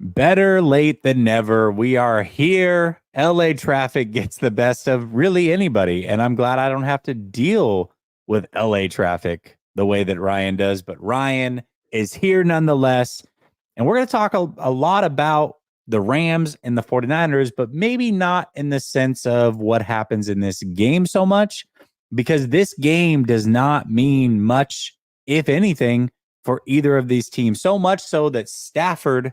Better late than never. We are here. LA traffic gets the best of really anybody. And I'm glad I don't have to deal with LA traffic the way that Ryan does. But Ryan is here nonetheless. And we're going to talk a lot about the Rams and the 49ers, but maybe not in the sense of what happens in this game so much, because this game does not mean much, if anything, for either of these teams. So much so that Stafford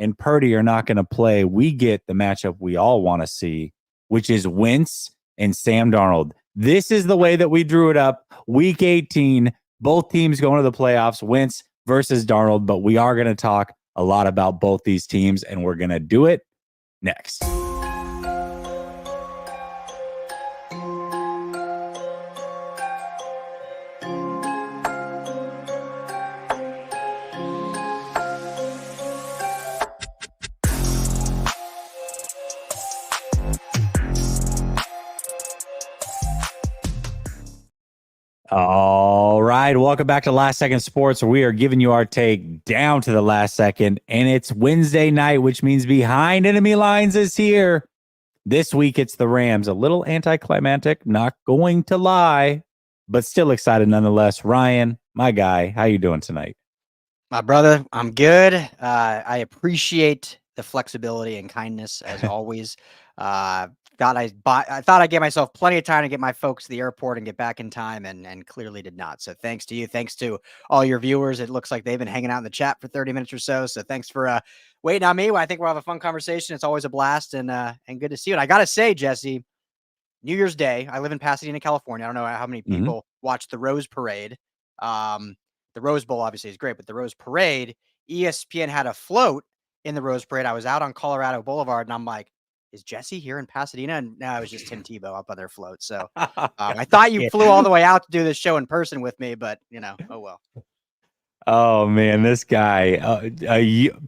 and Purdy are not going to play. We get the matchup we all want to see, which is Wentz and Sam Darnold. This is the way that we drew it up. Week 18, both teams going to the playoffs, Wentz versus Darnold, but we are going to talk a lot about both these teams, and we're going to do it next. All right. Welcome back to Last Second Sports, where we are giving you our take down to the last second. And it's Wednesday night, which means Behind Enemy Lines is here. This week, it's the Rams. A little anticlimactic, not going to lie, but still excited nonetheless. Ryan, my guy, how you doing tonight? My brother, I'm good. I appreciate the flexibility and kindness as always. I thought I'd give myself plenty of time to get my folks to the airport and get back in time, and clearly did not. So thanks to you. Thanks to all your viewers. It looks like they've been hanging out in the chat for 30 minutes or so. So thanks for waiting on me. I think we'll have a fun conversation. It's always a blast and good to see you. And I got to say, Jesse, New Year's Day, I live in Pasadena, California. I don't know how many people watch the Rose Parade. The Rose Bowl obviously is great, but the Rose Parade, ESPN had a float in the Rose Parade. I was out on Colorado Boulevard, and I'm like, is Jesse here in Pasadena? And no, it was just Tim Tebow up on their float. So I thought you flew all the way out to do this show in person with me, but oh well. Oh man, this guy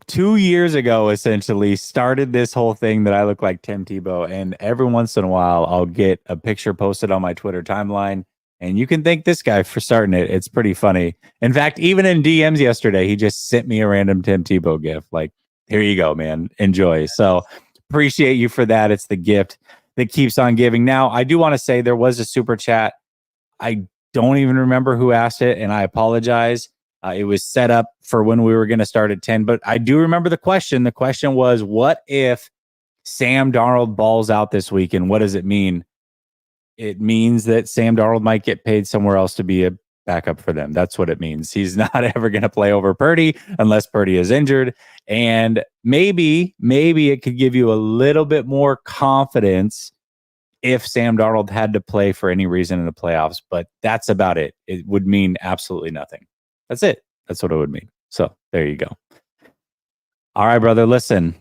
2 years ago essentially started this whole thing that I look like Tim Tebow, and every once in a while I'll get a picture posted on my Twitter timeline, and you can thank this guy for starting it. It's pretty funny. In fact, even in DMs yesterday, he just sent me a random Tim Tebow gift. Like, here you go, man. Enjoy. So appreciate you for that. It's the gift that keeps on giving. Now, I do want to say there was a super chat. I don't even remember who asked it, and I apologize. It was set up for when we were going to start at 10, but I do remember the question. The question was, what if Sam Darnold balls out this week, and what does it mean? It means that Sam Darnold might get paid somewhere else to be a backup for them. That's what it means. He's not ever going to play over Purdy unless Purdy is injured. And maybe it could give you a little bit more confidence if Sam Darnold had to play for any reason in the playoffs, but that's about it. It would mean absolutely nothing. That's it. That's what it would mean. So there you go. All right, brother. Listen,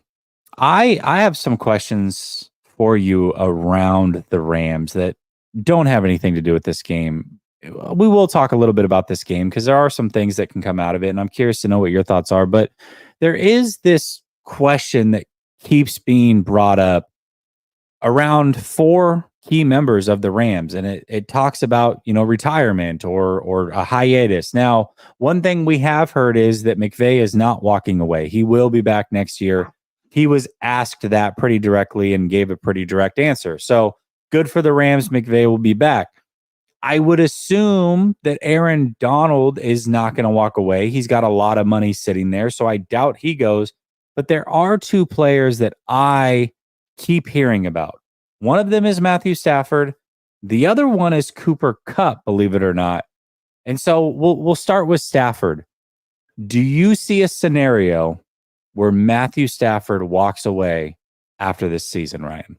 I have some questions for you around the Rams that don't have anything to do with this game. We will talk a little bit about this game because there are some things that can come out of it, and I'm curious to know what your thoughts are. But there is this question that keeps being brought up around four key members of the Rams, and it talks about, retirement or a hiatus. Now, one thing we have heard is that McVay is not walking away. He will be back next year. He was asked that pretty directly and gave a pretty direct answer. So good for the Rams. McVay will be back. I would assume that Aaron Donald is not going to walk away. He's got a lot of money sitting there, so I doubt he goes. But there are two players that I keep hearing about. One of them is Matthew Stafford. The other one is Cooper Kupp, believe it or not. And so we'll start with Stafford. Do you see a scenario where Matthew Stafford walks away after this season, Ryan?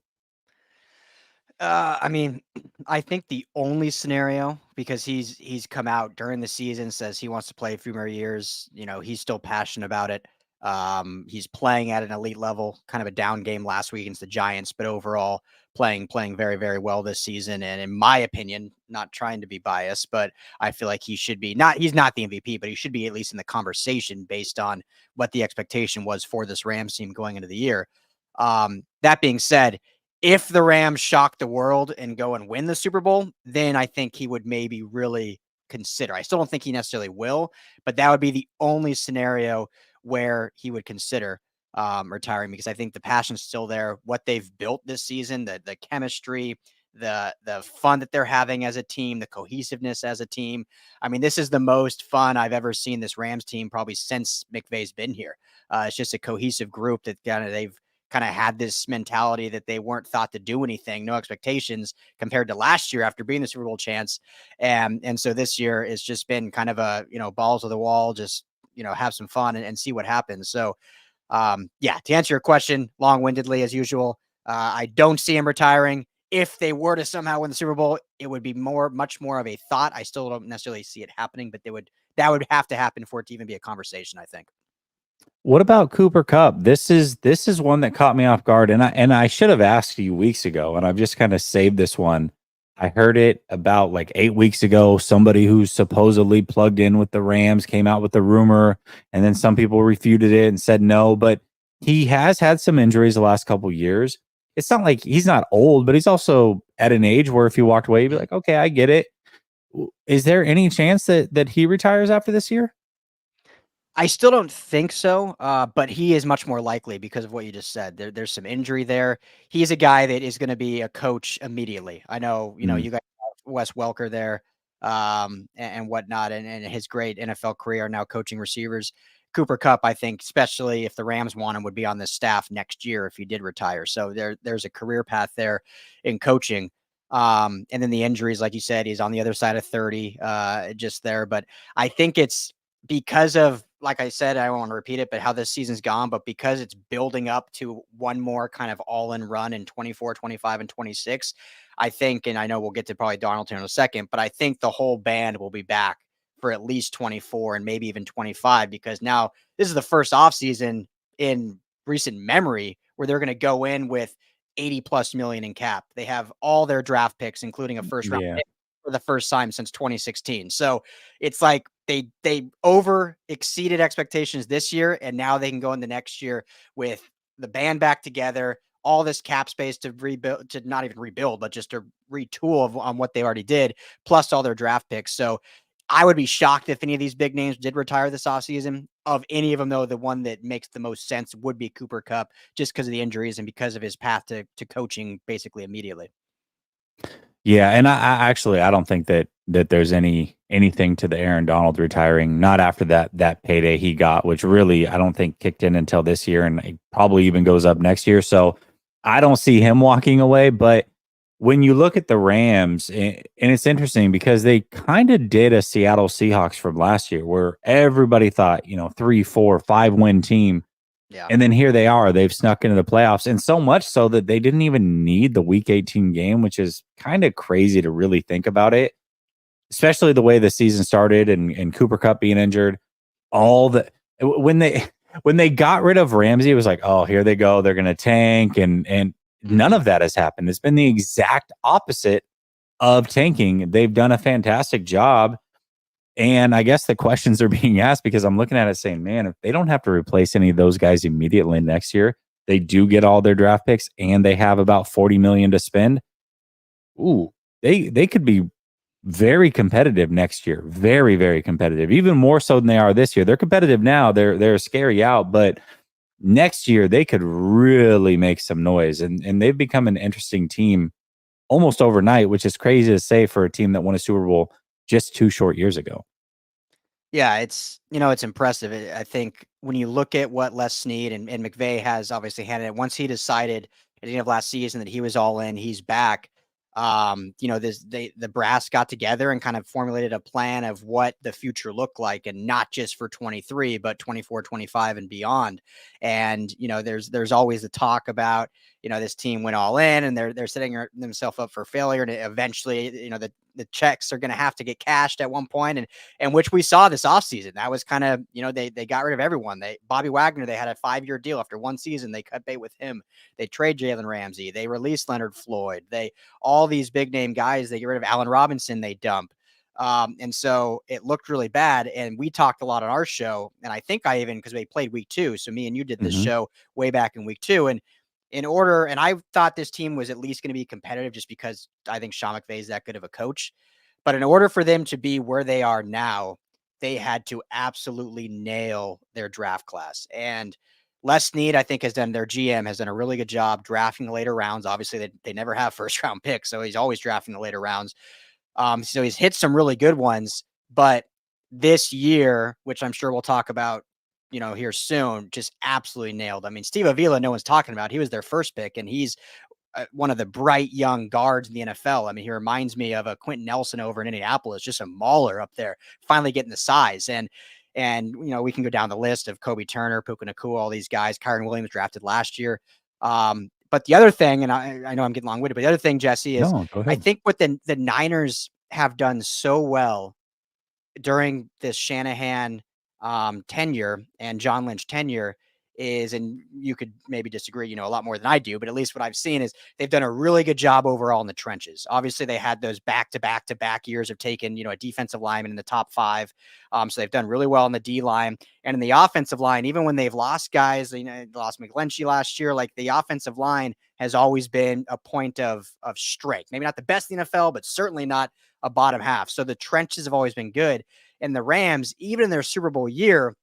I think the only scenario, because he's come out during the season, says he wants to play a few more years. He's still passionate about it. He's playing at an elite level, kind of a down game last week against the Giants, but overall playing very, very well this season. And in my opinion, not trying to be biased, but I feel like he should be he's not the MVP, but he should be at least in the conversation based on what the expectation was for this Rams team going into the year. That being said, if the Rams shock the world and go and win the Super Bowl, then I think he would maybe really consider. I still don't think he necessarily will, but that would be the only scenario where he would consider. retiring, because I think the passion's still there. What they've built this season, the chemistry, the fun that they're having as a team, the cohesiveness as a team. I mean, this is the most fun I've ever seen this Rams team probably since McVay's been here. It's just a cohesive group that they've kind of had this mentality that they weren't thought to do anything, no expectations compared to last year after being the Super Bowl chance. And so this year it's just been kind of a, balls to the wall, just, have some fun and see what happens. So yeah, to answer your question long-windedly as usual, I don't see him retiring. If they were to somehow win the Super Bowl, it would be much more of a thought. I still don't necessarily see it happening, but that would have to happen for it to even be a conversation, I think. What about Cooper Cup? This is one that caught me off guard, and I should have asked you weeks ago, and I've just kind of saved this one. I heard it about like 8 weeks ago. Somebody who's supposedly plugged in with the Rams came out with the rumor, and then some people refuted it and said no. But he has had some injuries the last couple years. It's not like he's not old, but he's also at an age where if he walked away, he'd be like, okay, I get it. Is there any chance that he retires after this year? I still don't think so, but he is much more likely because of what you just said. There's some injury there. He's a guy that is going to be a coach immediately. I know, Mm, you guys have Wes Welker there, and whatnot, and his great NFL career now coaching receivers. Cooper Cup, I think, especially if the Rams want him, would be on the staff next year if he did retire. So there's a career path there in coaching. And then the injuries, like you said, he's on the other side of 30, just there. But I think it's because of, like I said, I don't want to repeat it, but how this season's gone, but because it's building up to one more kind of all-in run in 24, 25, and 26, I think, and I know we'll get to probably Donaldson in a second, but I think the whole band will be back for at least 24 and maybe even 25, because now this is the first offseason in recent memory where they're going to go in with 80 plus million in cap. They have all their draft picks, including a first round yeah. pick for the first time since 2016. So it's like they over exceeded expectations this year, and now they can go in the next year with the band back together, all this cap space to rebuild, to not even rebuild, but just to retool on what they already did, plus all their draft picks. So I would be shocked if any of these big names did retire this offseason. Of any of them, though, the one that makes the most sense would be Cooper Cup, just because of the injuries and because of his path to coaching basically immediately. Yeah, and I actually I don't think that there's anything to the Aaron Donald retiring, not after that payday he got, which really I don't think kicked in until this year, and it probably even goes up next year. So I don't see him walking away. But when you look at the Rams, and it's interesting because they kind of did a Seattle Seahawks from last year, where everybody thought, 3, 4, 5 win team. Yeah. And then here they are. They've snuck into the playoffs, and so much so that they didn't even need the Week 18 game, which is kind of crazy to really think about it, especially the way the season started and Cooper Cup being injured. All the when they when they got rid of Ramsey, it was like, oh, here they go. They're going to tank, and none Mhm. of that has happened. It's been the exact opposite of tanking. They've done a fantastic job, and I guess the questions are being asked because I'm looking at it saying, man, if they don't have to replace any of those guys immediately next year, they do get all their draft picks and they have about 40 million to spend. Ooh, they could be very competitive next year. Very, very competitive. Even more so than they are this year. They're competitive now. They're scary out, but next year they could really make some noise. And they've become an interesting team almost overnight, which is crazy to say for a team that won a Super Bowl just 2 short years ago. Yeah, it's impressive. I think when you look at what Les Snead and McVay has obviously handed it, once he decided at the end of last season that he was all in, he's back. The brass got together and kind of formulated a plan of what the future looked like, and not just for 23, but 24, 25 and beyond. And, there's always the talk about, this team went all in and they're setting themselves up for failure. And eventually, the checks are going to have to get cashed at one point. And which we saw this offseason. That was kind of, they got rid of everyone. Bobby Wagner, they had a 5-year deal after one season. They cut bait with him. They trade Jalen Ramsey. They released Leonard Floyd. All these big name guys, they get rid of Allen Robinson, they dump. And so it looked really bad. And we talked a lot on our show. And I think because we played week 2. So me and you did this Mhm. show way back in week 2. And I thought this team was at least going to be competitive just because I think Sean McVay is that good of a coach. But in order for them to be where they are now, they had to absolutely nail their draft class. And Les Snead, I think, their GM has done a really good job drafting the later rounds. Obviously, they never have first round picks, so he's always drafting the later rounds. So he's hit some really good ones, but this year, which I'm sure we'll talk about, here soon, just absolutely nailed. I mean, Steve Avila, no one's talking about. He was their first pick, and he's one of the bright young guards in the NFL. I mean, he reminds me of a Quentin Nelson over in Indianapolis, just a mauler up there, finally getting the size. And we can go down the list of Kobe Turner, Puka Nacua, all these guys. Kyron Williams drafted last year. But the other thing, and I know I'm getting long-winded, but the other thing, Jesse, is No, go I ahead. think what the Niners have done so well during this Shanahan tenure and John Lynch tenure is, and you could maybe disagree, a lot more than I do, but at least what I've seen is they've done a really good job overall in the trenches. Obviously, they had those back-to-back years of taking, a defensive lineman in the top 5. So they've done really well in the D line and in the offensive line. Even when they've lost guys, lost McGlinchey last year, like the offensive line has always been a point of strength. Maybe not the best in the NFL, but certainly not a bottom half. So the trenches have always been good. And the Rams, even in their Super Bowl year,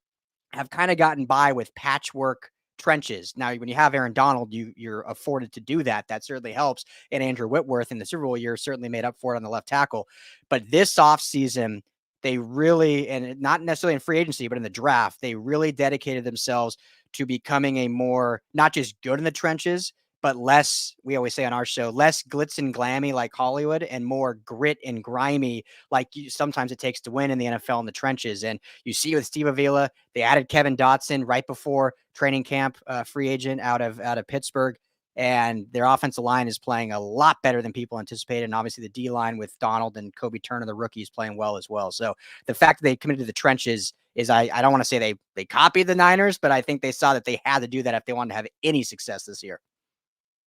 have kind of gotten by with patchwork trenches. Now, when you have Aaron Donald, you're afforded to do that. That certainly helps. And Andrew Whitworth in the Super Bowl year certainly made up for it on the left tackle. But this offseason, they really, and not necessarily in free agency, but in the draft, they really dedicated themselves to becoming a more, not just good in the trenches, but less, we always say on our show, less glitz and glammy like Hollywood and more grit and grimy like sometimes it takes to win in the NFL in the trenches. And you see with Steve Avila, they added Kevin Dotson right before training camp, free agent out of Pittsburgh. And their offensive line is playing a lot better than people anticipated. And obviously the D line with Donald and Kobe Turner, the rookies, playing well as well. So the fact that they committed to the trenches is, I don't want to say they copied the Niners, but I think they saw that they had to do that if they wanted to have any success this year.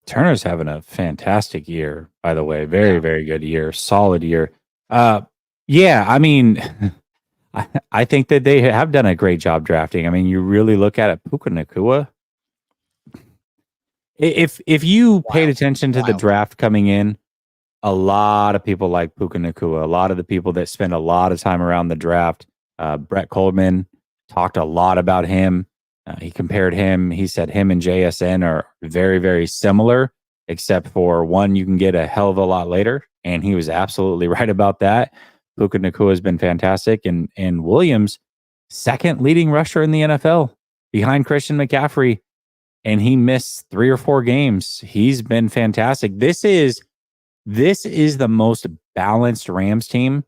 Turner's having a fantastic year, by the way. Very, Yeah. very good year. Solid year. Yeah, I mean, I think that they have done a great job drafting. I mean, you really look at it, Puka Nacua. If you paid Wild. attention to the Wild. draft coming in, a lot of people like Puka Nacua. A lot of the people that spend a lot of time around the draft, Brett Coleman talked a lot about him. He compared him. He said him and JSN are very, very similar, except for one you can get a hell of a lot later. And he was absolutely right about that. Puka Nacua has been fantastic. And Williams, second leading rusher in the NFL behind Christian McCaffrey. And he missed 3 or 4 games. He's been fantastic. This is the most balanced Rams team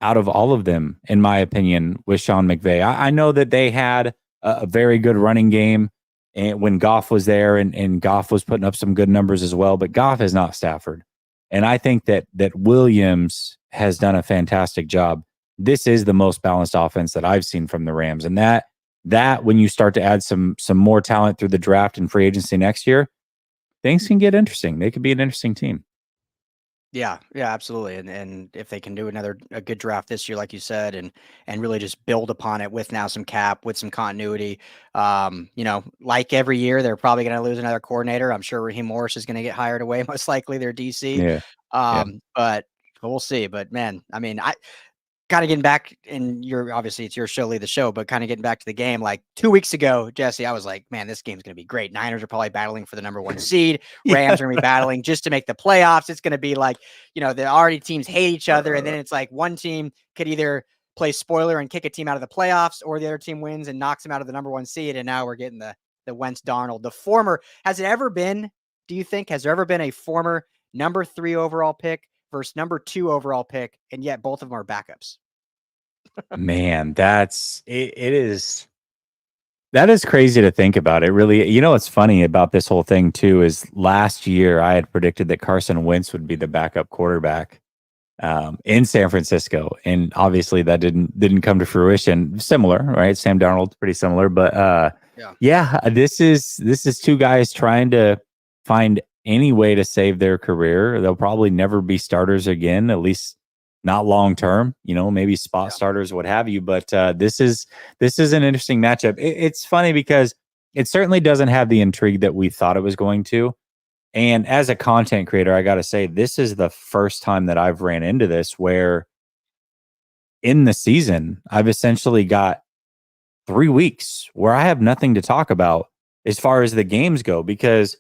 out of all of them, in my opinion, with Sean McVay. I know that they had a very good running game and when Goff was there and Goff was putting up some good numbers as well, but Goff is not Stafford. And I think that Williams has done a fantastic job. This is the most balanced offense that I've seen from the Rams. And that when you start to add some more talent through the draft and free agency next year, things can get interesting. They could be an interesting team. Yeah, absolutely. And if they can do a good draft this year, like you said, and really just build upon it with now some cap, with some continuity, like every year, they're probably going to lose another coordinator. I'm sure Raheem Morris is going to get hired away, most likely their DC. Yeah. Yeah. But we'll see. But man, I mean, kind of getting back, and obviously it's your show, lead the show, but kind of getting back to the game. Like 2 weeks ago, Jesse, I was like, man, this game's going to be great. Niners are probably battling for the number 1 seed. Rams are going to be battling just to make the playoffs. It's going to be like, the already teams hate each other. And then it's like one team could either play spoiler and kick a team out of the playoffs, or the other team wins and knocks them out of the number 1 seed. And now we're getting the Wentz Darnold, the former. Has there ever been a former number 3 overall pick versus number 2 overall pick, and yet both of them are backups? Man, it is. That is crazy to think about. It really, what's funny about this whole thing too is last year I had predicted that Carson Wentz would be the backup quarterback in San Francisco, and obviously that didn't come to fruition. Similar, right? Sam Darnold's pretty similar, but this is 2 guys trying to find any way to save their career. They'll probably never be starters again, at least not long term, maybe spot starters, what have you. But this is an interesting matchup. It's funny because it certainly doesn't have the intrigue that we thought it was going to. And as a content creator, I got to say, this is the first time that I've ran into this where in the season, I've essentially got 3 weeks where I have nothing to talk about as far as the games go, because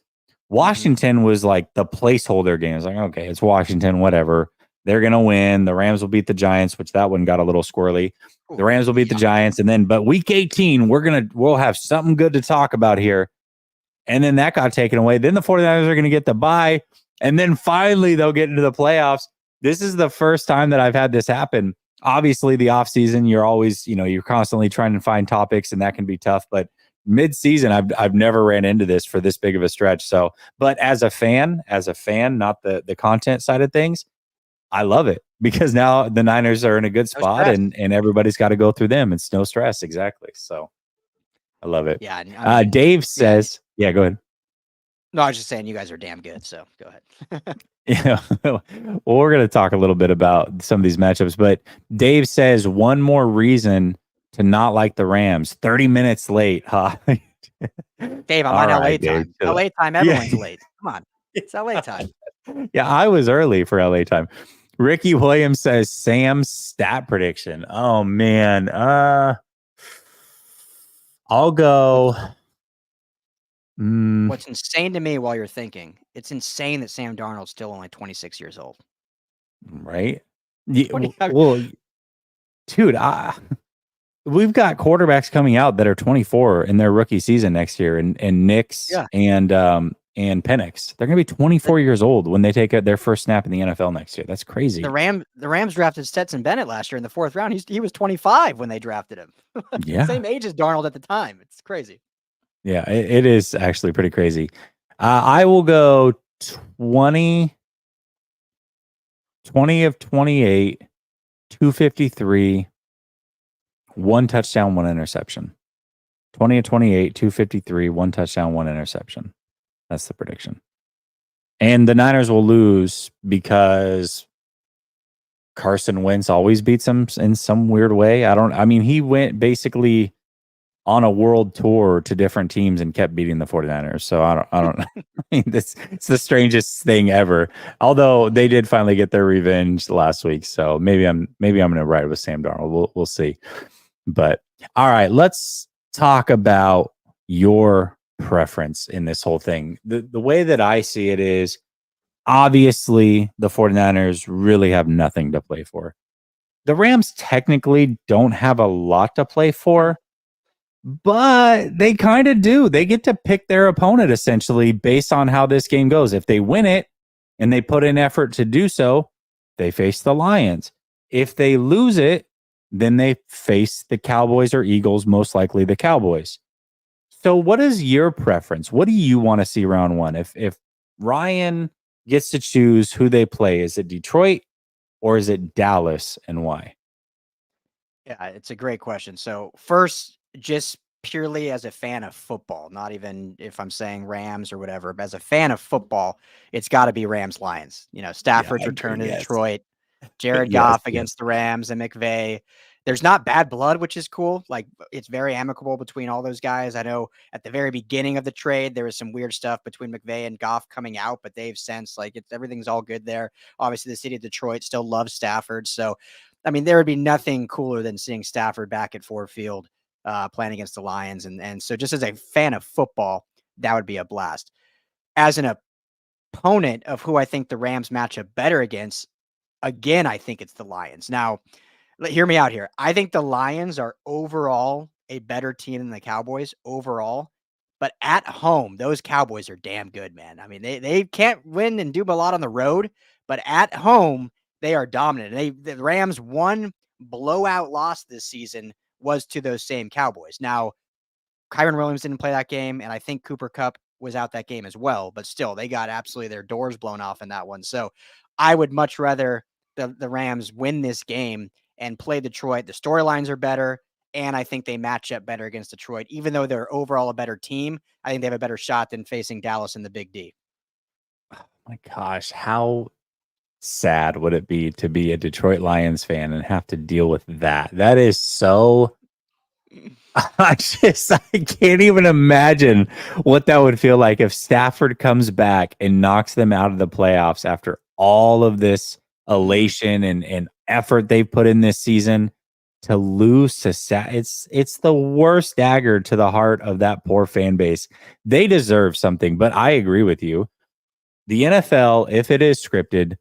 Washington was like the placeholder game. It's like, okay, it's Washington, whatever. They're going to win. The Rams will beat the Giants, which that one got a little squirrely. The Ooh, Rams will beat the yeah. Giants. And then, but week 18, we'll have something good to talk about here. And then that got taken away. Then the 49ers are going to get the bye. And then finally they'll get into the playoffs. This is the first time that I've had this happen. Obviously, the offseason, you're always, you're constantly trying to find topics, and that can be tough. But mid-season, I've never ran into this for this big of a stretch. So, but as a fan, not the content side of things, I love it, because now the Niners are in a good No spot, stress. and everybody's got to go through them. It's no stress. Exactly. So I love it. Yeah, I mean, Dave says, yeah, go ahead. no, I was just saying you guys are damn good. So go ahead. Yeah. Well, we're going to talk a little bit about some of these matchups, but Dave says one more reason to not like the Rams. 30 minutes late, huh? Dave, I'm All on LA right, Dave. time. LA time, everyone's late. Come on. It's LA time. Yeah, I was early for LA time. Ricky Williams says Sam's stat prediction. Oh man. I'll go. What's insane to me while you're thinking, it's insane that Sam Darnold's still only 26 years old. Right? Yeah, 20 well, dude, we've got quarterbacks coming out that are 24 in their rookie season next year, and Nix Yeah. and Penix. They're going to be 24 years old when they take their first snap in the NFL next year. That's crazy. The Rams drafted Stetson Bennett last year in the 4th round. He was 25 when they drafted him. Yeah. Same age as Darnold at the time. It's crazy. Yeah, it is actually pretty crazy. I will go 20 of 28, 253, 1 touchdown, 1 interception. 20 of 28, 253, 1 touchdown, 1 interception. That's the prediction. And the Niners will lose because Carson Wentz always beats them in some weird way. He went basically on a world tour to different teams and kept beating the 49ers. So I don't it's the strangest thing ever. Although they did finally get their revenge last week. So maybe I'm going to ride with Sam Darnold. We'll see. But all right, let's talk about your preference in this whole thing. The way that I see it is, obviously the 49ers really have nothing to play for. The Rams technically don't have a lot to play for, but they kind of do. They get to pick their opponent essentially based on how this game goes. If they win it and they put in effort to do so, they face the Lions. If they lose it, then they face the Cowboys or Eagles, most likely the Cowboys. So what is your preference? What do you want to see round one? If Ryan gets to choose who they play, is it Detroit or is it Dallas, and why? Yeah, it's a great question. So first, just purely as a fan of football, not even if I'm saying Rams or whatever, but as a fan of football, it's got to be Rams Lions. Stafford's return to Detroit, Jared Goff against the Rams, and McVay. There's not bad blood, which is cool. Like, it's very amicable between all those guys. I know at the very beginning of the trade, there was some weird stuff between McVay and Goff coming out, but they've since, everything's all good there. Obviously, the city of Detroit still loves Stafford. So, there would be nothing cooler than seeing Stafford back at Ford Field playing against the Lions. And so just as a fan of football, that would be a blast. As an opponent of who I think the Rams match up better against, again, I think it's the Lions. Now, hear me out here. I think the Lions are overall a better team than the Cowboys overall, but at home, those Cowboys are damn good, man. They can't win and do a lot on the road, but at home, they are dominant. The Rams' one blowout loss this season was to those same Cowboys. Now, Kyron Williams didn't play that game, and I think Cooper Kupp was out that game as well, but still, they got absolutely their doors blown off in that one. So I would much rather the Rams win this game and play Detroit. The storylines are better, and I think they match up better against Detroit. Even though they're overall a better team, I think they have a better shot than facing Dallas in the Big D. Oh my gosh, how sad would it be to be a Detroit Lions fan and have to deal with that? That is so I can't even imagine what that would feel like if Stafford comes back and knocks them out of the playoffs after all of this elation and effort they've put in this season. to lose to it's the worst dagger to the heart of that poor fan base. They deserve something, but I agree with you. The NFL, if it is scripted,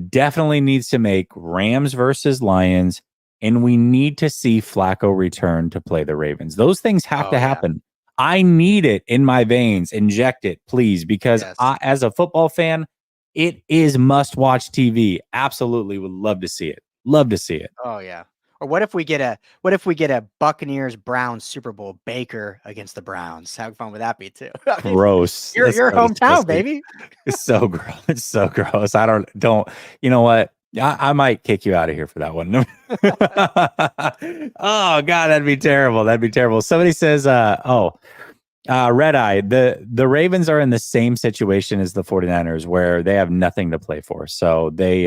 definitely needs to make Rams versus Lions, and we need to see Flacco return to play the Ravens. Those things have Oh to yeah. happen. I need it in my veins. Inject it, please, because Yes. as a football fan, it is must watch TV. Absolutely would love to see it. Love to see it. Oh yeah. Or what if we get a Buccaneers Browns Super Bowl, Baker against the Browns? How fun would that be too? I mean, Gross. your That's your so hometown, disgusting. baby. It's so gross. It's so gross. I don't, you know what? I might kick you out of here for that one. Oh God, that'd be terrible. That'd be terrible. Somebody says, Red Eye, the Ravens are in the same situation as the 49ers where they have nothing to play for. So they've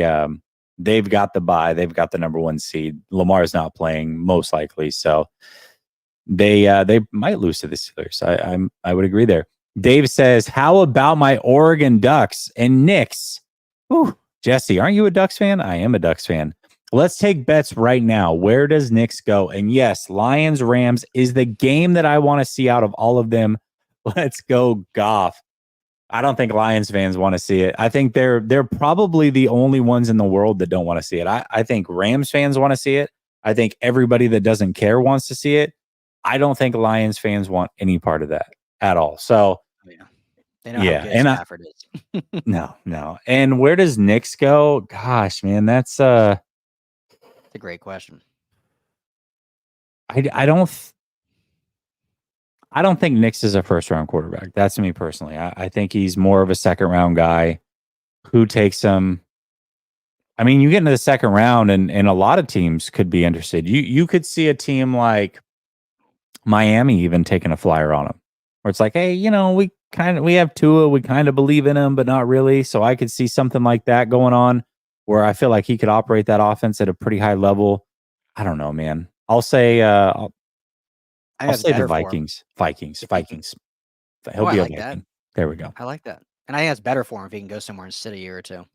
got the bye, they've got the number one seed. Lamar's not playing, most likely. So they might lose to the Steelers. I would agree there. Dave says, "How about my Oregon Ducks and Knicks?" Whew. Jesse, aren't you a Ducks fan? I am a Ducks fan. Let's take bets right now. Where does Knicks go? And yes, Lions Rams is the game that I want to see out of all of them. Let's go, Goff. I don't think Lions fans want to see it. I think they're probably the only ones in the world that don't want to see it. I think Rams fans want to see it. I think everybody that doesn't care wants to see it. I don't think Lions fans want any part of that at all. So Oh, yeah. They know how yeah, good and Stafford is. no. And where does Knicks go? Gosh, man, that's It's a great question. I don't I don't think Knicks is a first round quarterback. That's me personally. I think he's more of a second round guy who takes him. I mean, you get into the second round and a lot of teams could be interested. You could see a team like Miami even taking a flyer on him. Where it's like, hey, we have Tua, we kind of believe in him, but not really. So I could see something like that going on where I feel like he could operate that offense at a pretty high level. I don't know, man. I'll say I I'll think that's say the better for him Vikings. Vikings. if he can. Vikings. Oh, He'll I be a like that. Viking. There we go. I like that. And I think that's better for him if he can go somewhere and sit a year or two.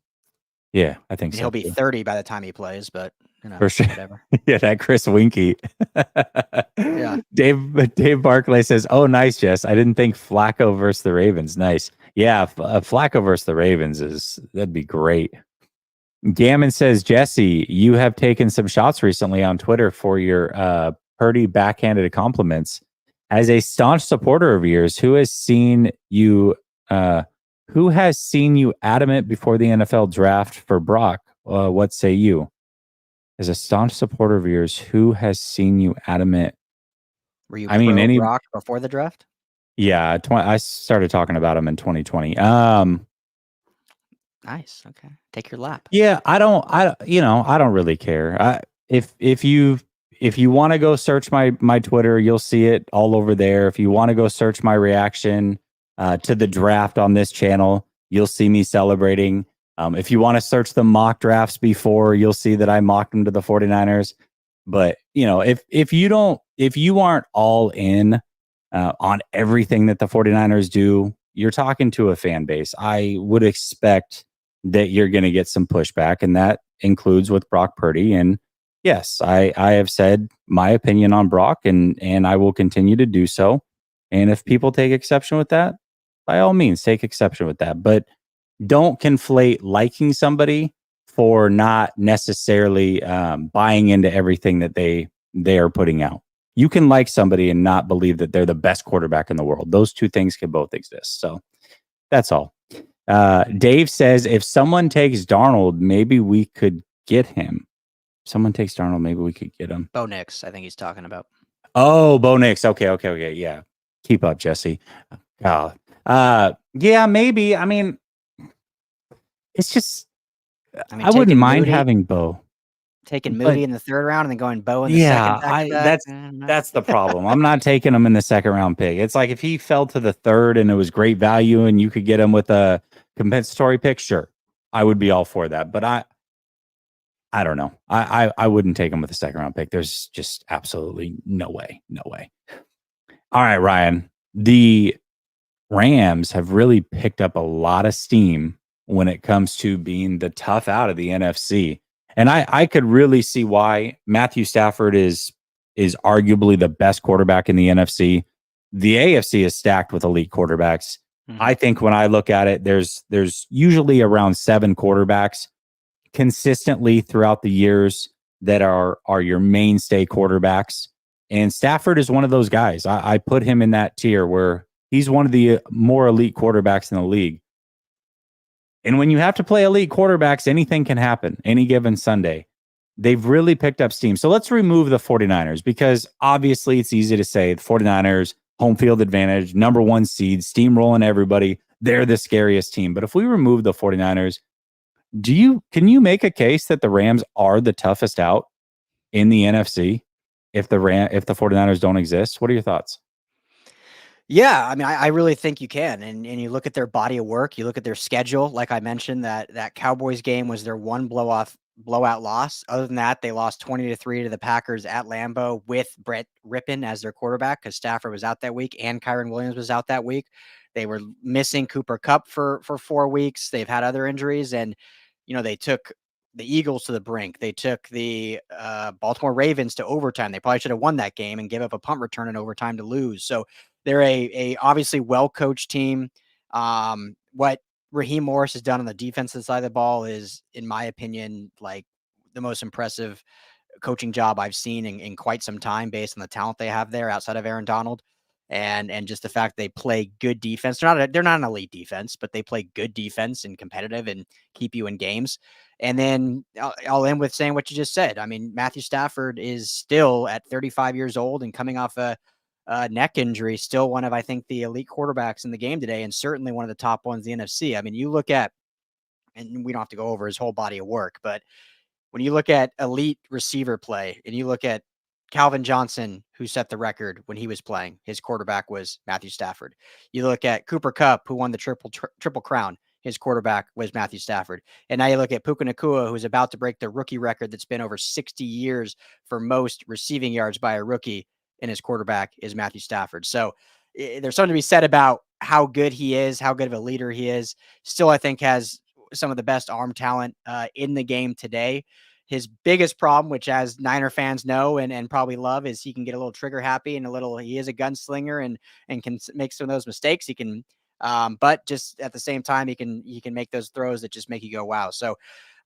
Yeah, I I think mean, so he'll be too. 30 by the time he plays, but For sure. whatever. Yeah, that Chris Winky. Yeah. Dave Barclay says, "Oh, nice, Jess. I didn't think Flacco versus the Ravens. Nice. Yeah, Flacco versus the Ravens that'd be great." Gammon says, "Jesse, you have taken some shots recently on Twitter for your Purdy backhanded compliments. As a staunch supporter of yours, who has seen you adamant before the NFL draft for Brock? What say you?" As a staunch supporter of yours, who has seen you adamant? Were you I mean, pro Brock before the draft? yeah, I started talking about him in 2020. Nice. Okay. Take your lap. Yeah, I don't really care. If you want to go search my Twitter, you'll see it all over there. If you want to go search my reaction to the draft on this channel, you'll see me celebrating. If you want to search the mock drafts before, you'll see that I mocked them to the 49ers. But if you aren't all in on everything that the 49ers do, you're talking to a fan base. I would expect that you're going to get some pushback, and that includes with Brock Purdy. And yes, I have said my opinion on Brock, and I will continue to do so. And if people take exception with that, by all means, take exception with that. But don't conflate liking somebody for not necessarily buying into everything that they are putting out. You can like somebody and not believe that they're the best quarterback in the world. Those two things can both exist. So that's all. Dave says, if someone takes Darnold, maybe we could get him. If someone takes Darnold, maybe we could get him. Bo Nix, I think he's talking about. Oh, Bo Nix. Okay. Yeah. Keep up, Jesse. Yeah, maybe. I mean, it's just, I wouldn't mind having Bo. Taking Moody in the third round and then going Bo in the second back-to-back. That's the problem. I'm not taking him in the second round pick. It's like if he fell to the third and it was great value and you could get him with a compensatory pick, sure, I would be all for that. But I don't know. I wouldn't take him with a second round pick. There's just absolutely no way. All right, Ryan. The Rams have really picked up a lot of steam when it comes to being the tough out of the NFC. And I could really see why Matthew Stafford is arguably the best quarterback in the NFC. The AFC is stacked with elite quarterbacks. Mhm. I think when I look at it, there's usually around 7 quarterbacks consistently throughout the years that are your mainstay quarterbacks. And Stafford is one of those guys. I put him in that tier where he's one of the more elite quarterbacks in the league. And when you have to play elite quarterbacks, anything can happen any given Sunday. They've really picked up steam. So let's remove the 49ers because obviously it's easy to say the 49ers, home field advantage, number 1 seed, steamrolling everybody. They're the scariest team. But if we remove the 49ers, can you make a case that the Rams are the toughest out in the NFC if the 49ers don't exist? What are your thoughts? Yeah, I mean, I really think you can, and you look at their body of work, you look at their schedule. Like I mentioned, that Cowboys game was their one blowout loss. Other than that, they lost 20-3 to the Packers at Lambeau with Brett Rippon as their quarterback because Stafford was out that week and Kyron Williams was out that week. They were missing Cooper Kupp for 4 weeks. They've had other injuries, and they took the Eagles to the brink. They took the Baltimore Ravens to overtime. They probably should have won that game and gave up a punt return in overtime to lose. So they're a obviously well coached team. What Raheem Morris has done on the defensive side of the ball is, in my opinion, like the most impressive coaching job I've seen in quite some time based on the talent they have there outside of Aaron Donald. And just the fact they play good defense. They're not an elite defense, but they play good defense and competitive and keep you in games. And then I'll end with saying what you just said. I mean, Matthew Stafford is still at 35 years old and coming off a neck injury, still one of, I think, the elite quarterbacks in the game today, and certainly one of the top ones in the NFC. I mean, you look at, and we don't have to go over his whole body of work, but when you look at elite receiver play and you look at Calvin Johnson, who set the record when he was playing, his quarterback was Matthew Stafford. You look at Cooper Kupp, who won the triple crown. His quarterback was Matthew Stafford. And now you look at Puka Nacua, who's about to break the rookie record that's been over 60 years for most receiving yards by a rookie, and his quarterback is Matthew Stafford. So there's something to be said about how good he is, how good of a leader he is. Still, I think has some of the best arm talent in the game today. His biggest problem, which as Niner fans know and probably love, is he can get a little trigger happy and he is a gunslinger and can make some of those mistakes. He can, but just at the same time, he can make those throws that just make you go, wow. So,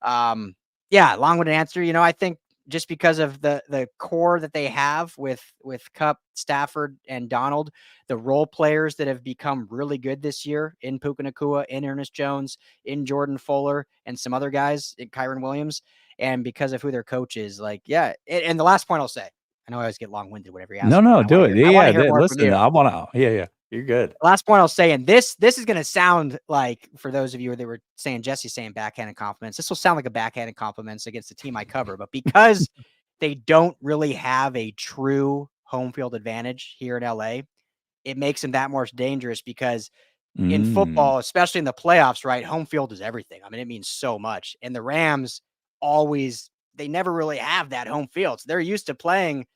yeah, long-winded answer. I think just because of the core that they have with Kupp, Stafford, and Donald, the role players that have become really good this year in Puka Nacua, in Ernest Jones, in Jordan Fuller, and some other guys, in Kyron Williams, and because of who their coach is, like, yeah. And the last point I'll say, I know I always get long-winded whenever you ask No, me, no, but do it. I want to Yeah, hear more from listen, you. I want to. Yeah, you're good. Last point I'll say, and this is going to sound like, for those of you that were saying, Jesse saying backhanded compliments, this will sound like a backhanded compliments against the team I cover, but because they don't really have a true home field advantage here in LA, it makes them that more dangerous because in Mm. football, especially in the playoffs, right, home field is everything. I mean, it means so much. And the Rams they never really have that home field. So they're used to playing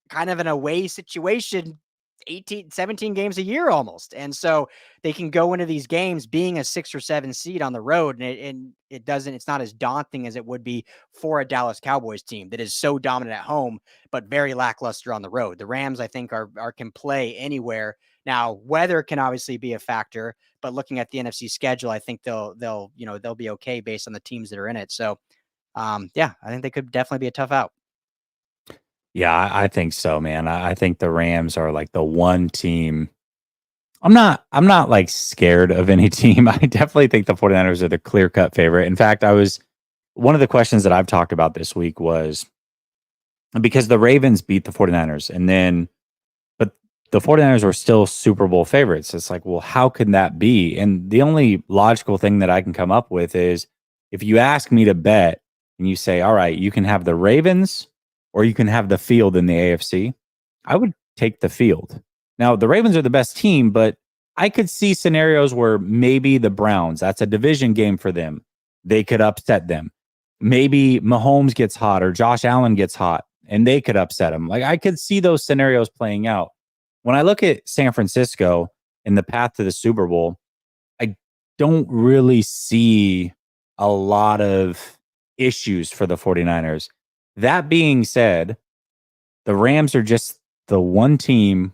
kind of an away situation 18, 17 games a year almost. And so they can go into these games being a 6 or 7 seed on the road, and it's not as daunting as it would be for a Dallas Cowboys team that is so dominant at home but very lackluster on the road. The Rams, I think, are can play anywhere. Now, weather can obviously be a factor, but looking at the NFC schedule, I think they'll be okay based on the teams that are in it. So yeah, I think they could definitely be a tough out. Yeah, I think so, man. I think the Rams are like the one team. I'm not like scared of any team. I definitely think the 49ers are the clear-cut favorite. In fact, one of the questions that I've talked about this week was because the Ravens beat the 49ers but the 49ers were still Super Bowl favorites. It's like, well, how can that be? And the only logical thing that I can come up with is if you ask me to bet and you say, all right, you can have the Ravens or you can have the field in the AFC, I would take the field. Now, the Ravens are the best team, but I could see scenarios where maybe the Browns, that's a division game for them. They could upset them. Maybe Mahomes gets hot or Josh Allen gets hot and they could upset them. Like I could see those scenarios playing out. When I look at San Francisco and the path to the Super Bowl, I don't really see a lot of issues for the 49ers. That being said, the Rams are just the one team.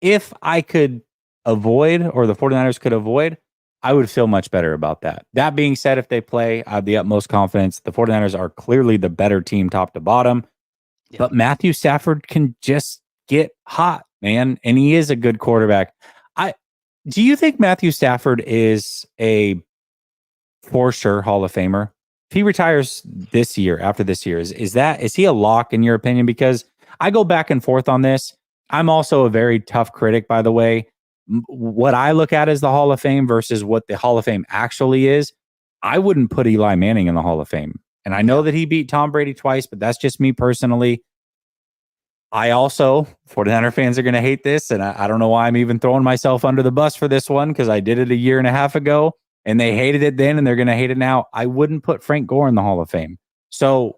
If I could avoid, or the 49ers could avoid, I would feel much better about that. That being said, if they play, I have the utmost confidence. The 49ers are clearly the better team top to bottom, Yeah. but Matthew Stafford can just get hot, man, and he is a good quarterback. Do you think Matthew Stafford is a for sure Hall of Famer? If he retires this year, after this year, is he a lock in your opinion? Because I go back and forth on this. I'm also a very tough critic, by the way. What I look at as the Hall of Fame versus what the Hall of Fame actually is, I wouldn't put Eli Manning in the Hall of Fame. And I know that he beat Tom Brady twice, but that's just me personally. I also, 49er fans are going to hate this, and I don't know why I'm even throwing myself under the bus for this one, because I did it a year and a half ago, and they hated it then, and they're going to hate it now. I wouldn't put Frank Gore in the Hall of Fame. So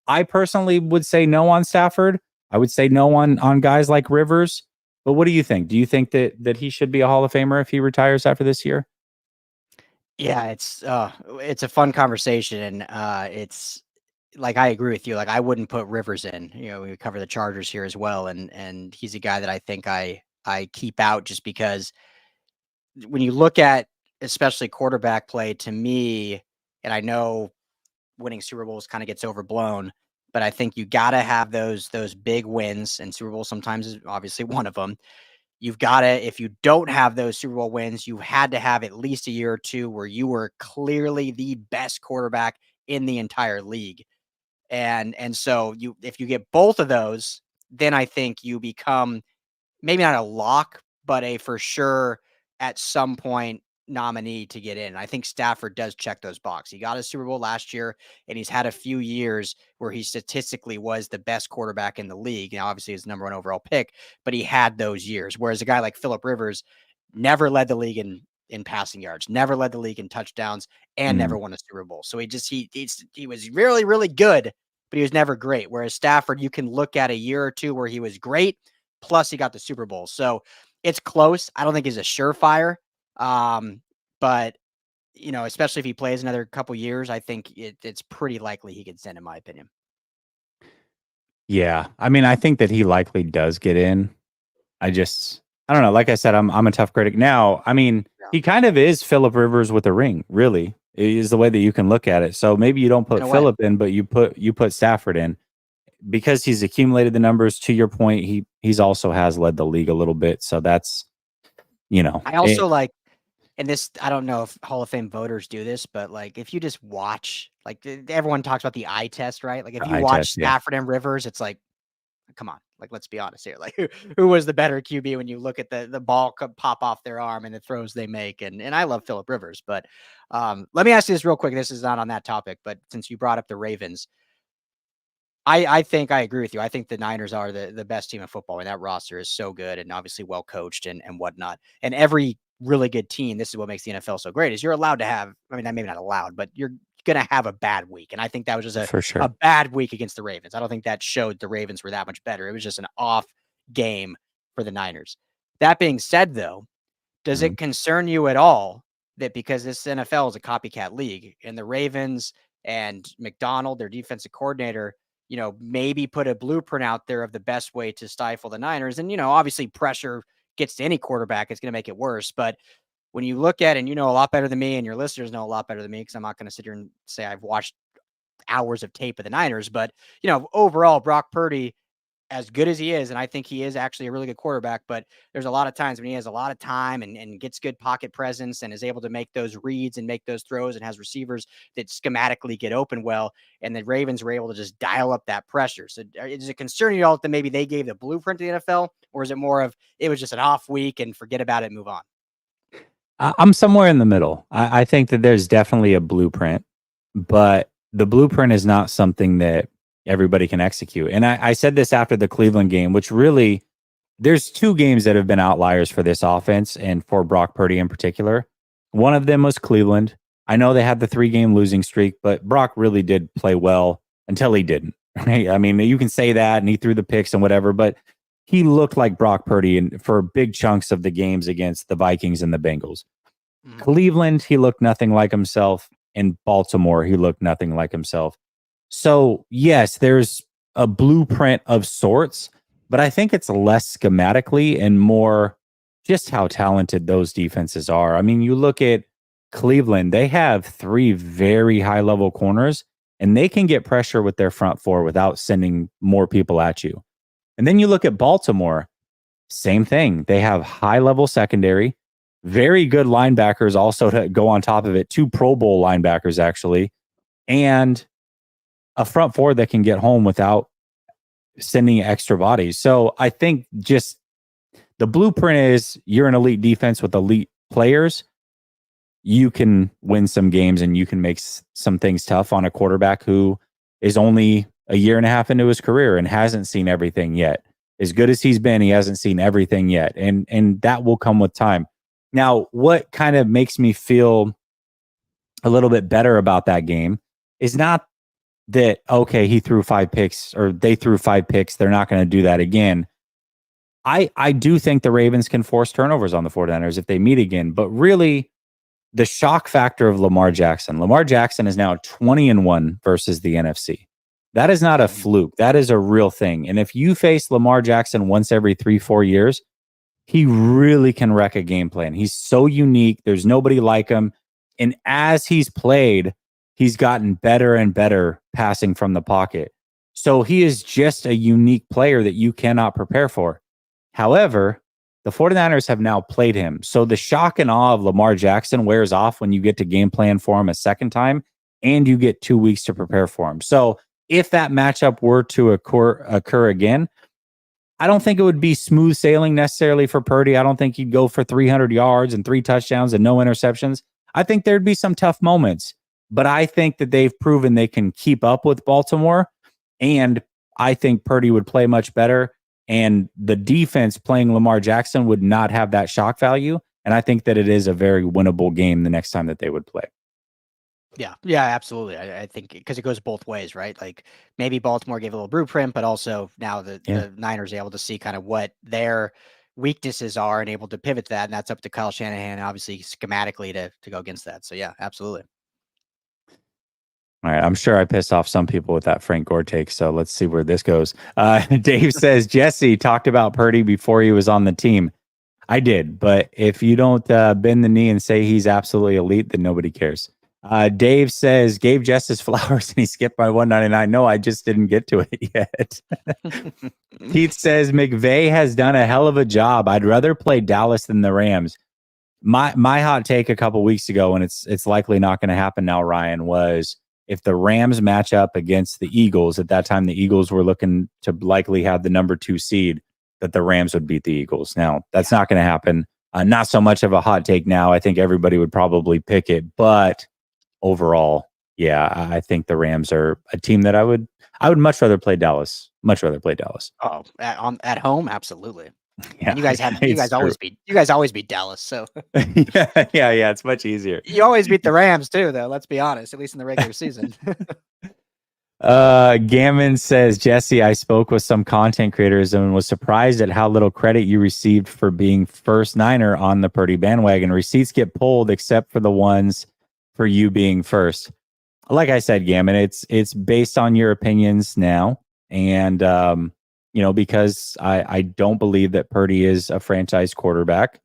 I personally would say no on Stafford. I would say no on guys like Rivers. But what do you think? Do you think that he should be a Hall of Famer if he retires after this year? Yeah, it's a fun conversation, and it's like I agree with you. Like I wouldn't put Rivers in. We cover the Chargers here as well, and he's a guy that I think I keep out just because when you look at especially quarterback play, to me, and I know winning Super Bowls kind of gets overblown, but I think you got to have those big wins, and Super Bowl sometimes is obviously one of them. You've got to, if you don't have those Super Bowl wins, you had to have at least a year or two where you were clearly the best quarterback in the entire league. And so if you get both of those, then I think you become maybe not a lock, but a for sure at some point nominee to get in. I think Stafford does check those boxes. He got a Super Bowl last year, and he's had a few years where he statistically was the best quarterback in the league. Now, obviously, his number one overall pick, but he had those years. Whereas a guy like Philip Rivers never led the league in passing yards, never led the league in touchdowns, and never won a Super Bowl. So he was really, really good, but he was never great. Whereas Stafford, you can look at a year or two where he was great, plus he got the Super Bowl. So it's close. I don't think he's a surefire. But especially if he plays another couple years, I think it's pretty likely he could send, in my opinion. Yeah. I mean, I think that he likely does get in. I don't know. Like I said, I'm a tough critic. Now, I mean, Yeah. he kind of is Philip Rivers with a ring, really, is the way that you can look at it. So maybe you don't put Philip in, but you put Stafford in because he's accumulated the numbers. To your point, he's also has led the league a little bit. So that's, I also like, and this, I don't know if Hall of Fame voters do this, but like if you just watch, like everyone talks about the eye test, right? Like if you eye watch test, yeah. Stafford and Rivers, it's like, come on, like let's be honest here. Like who was the better QB when you look at the ball pop off their arm and the throws they make? And I love Philip Rivers, but let me ask you this real quick. This is not on that topic, but since you brought up the Ravens, I think I agree with you. I think the Niners are the best team in football, and that roster is so good and obviously well coached and whatnot. And every really good team, this is what makes the NFL so great, is you're allowed to have, I mean, maybe not allowed, but you're going to have a bad week. And I think that was just For sure. a bad week against the Ravens. I don't think that showed the Ravens were that much better. It was just an off game for the Niners. That being said, though, does it concern you at all that because this NFL is a copycat league and the Ravens and McDonald, their defensive coordinator, maybe put a blueprint out there of the best way to stifle the Niners? And, obviously pressure gets to any quarterback, it's going to make it worse. But when you look at it, and you know a lot better than me, and your listeners know a lot better than me, because I'm not going to sit here and say I've watched hours of tape of the Niners, but, overall, Brock Purdy, as good as he is, and I think he is actually a really good quarterback, but there's a lot of times when he has a lot of time and gets good pocket presence and is able to make those reads and make those throws and has receivers that schematically get open well, and the Ravens were able to just dial up that pressure. So is it concerning you all that maybe they gave the blueprint to the NFL, or is it more of it was just an off week and forget about it, move on? I'm somewhere in the middle. I think that there's definitely a blueprint, but the blueprint is not something that everybody can execute. And I said this after the Cleveland game, which really, there's two games that have been outliers for this offense and for Brock Purdy in particular. One of them was Cleveland. I know they had the 3-game losing streak, but Brock really did play well until he didn't. Right? I mean, you can say that, and he threw the picks and whatever, but he looked like Brock Purdy for big chunks of the games against the Vikings and the Bengals. Cleveland, he looked nothing like himself. in Baltimore, he looked nothing like himself. So, yes, there's a blueprint of sorts, but I think it's less schematically and more just how talented those defenses are. I mean, you look at Cleveland, they have three very high level corners, and they can get pressure with their front four without sending more people at you. And then you look at Baltimore, same thing. They have high level secondary, very good linebackers also to go on top of it, two Pro Bowl linebackers, actually, and a front four that can get home without sending extra bodies. So I think just the blueprint is you're an elite defense with elite players. You can win some games and you can make some things tough on a quarterback who is only a year and a half into his career and hasn't seen everything yet. As good as he's been, he hasn't seen everything yet. And that will come with time. Now, what kind of makes me feel a little bit better about that game is not that, okay, he threw 5 picks or they threw 5 picks. They're not going to do that again. I do think the Ravens can force turnovers on the 49ers if they meet again. But really, the shock factor of Lamar Jackson. Lamar Jackson is now 20-1 versus the NFC. That is not a fluke. That is a real thing. And if you face Lamar Jackson once every 3-4 years, he really can wreck a game plan. He's so unique. There's nobody like him. And as he's played, he's gotten better and better passing from the pocket. So he is just a unique player that you cannot prepare for. However, the 49ers have now played him. So the shock and awe of Lamar Jackson wears off when you get to game plan for him a second time and you get 2 weeks to prepare for him. So if that matchup were to occur again, I don't think it would be smooth sailing necessarily for Purdy. I don't think he'd go for 300 yards and 3 touchdowns and no interceptions. I think there'd be some tough moments, but I think that they've proven they can keep up with Baltimore, and I think Purdy would play much better, and the defense playing Lamar Jackson would not have that shock value, and I think that it is a very winnable game the next time that they would play. Yeah, absolutely. I think because it goes both ways, right? Like maybe Baltimore gave a little blueprint, but also now the Niners are able to see kind of what their weaknesses are and able to pivot that. And that's up to Kyle Shanahan, obviously schematically to go against that. So yeah, absolutely. All right, I'm sure I pissed off some people with that Frank Gore take, so let's see where this goes. Dave says, Jesse talked about Purdy before he was on the team. I did, but if you don't bend the knee and say he's absolutely elite, then nobody cares. Dave says, gave Justice flowers and he skipped my 199. No, I just didn't get to it yet. Keith says, McVay has done a hell of a job. I'd rather play Dallas than the Rams. My hot take a couple weeks ago, and it's likely not going to happen now, Ryan, was if the Rams match up against the Eagles, at that time the Eagles were looking to likely have the number 2 seed, that the Rams would beat the Eagles. Now, that's not going to happen. Not so much of a hot take now. I think everybody would probably pick it, but overall, yeah, I think the Rams are a team that I would much rather play Dallas. Much rather play Dallas. Oh, at home, absolutely. Yeah, and you guys always beat Dallas. So yeah, it's much easier. You always beat the Rams too, though. Let's be honest, at least in the regular season. Gammon says, Jesse, I spoke with some content creators and was surprised at how little credit you received for being first Niner on the Purdy bandwagon. Receipts get pulled except for the ones for you being first. Like I said, Gammon, it's based on your opinions now. And, because I don't believe that Purdy is a franchise quarterback.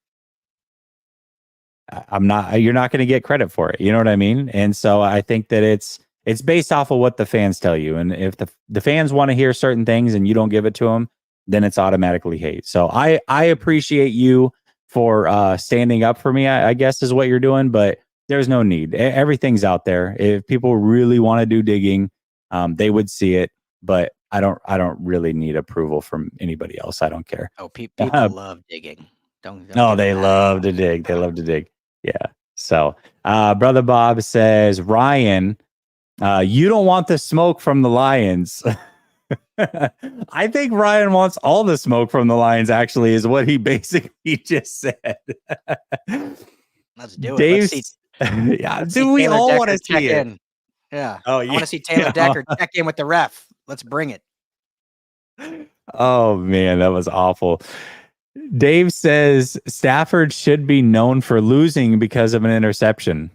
You're not going to get credit for it. You know what I mean? And so I think that it's based off of what the fans tell you. And if the fans want to hear certain things and you don't give it to them, then it's automatically hate. So I appreciate you for standing up for me, I guess is what you're doing, but there's no need. Everything's out there. If people really want to do digging, they would see it, but I don't really need approval from anybody else. I don't care. Oh, people love digging. Don't no, they love to dig. They love to dig. Yeah. So, Brother Bob says, Ryan, you don't want the smoke from the Lions. I think Ryan wants all the smoke from the Lions, actually, is what he basically just said. Let's do it. Yeah, do we all want to see it? In. Yeah. Oh, yeah. I want to see Taylor Decker check in with the ref. Let's bring it. Oh, man, that was awful. Dave says Stafford should be known for losing because of an interception.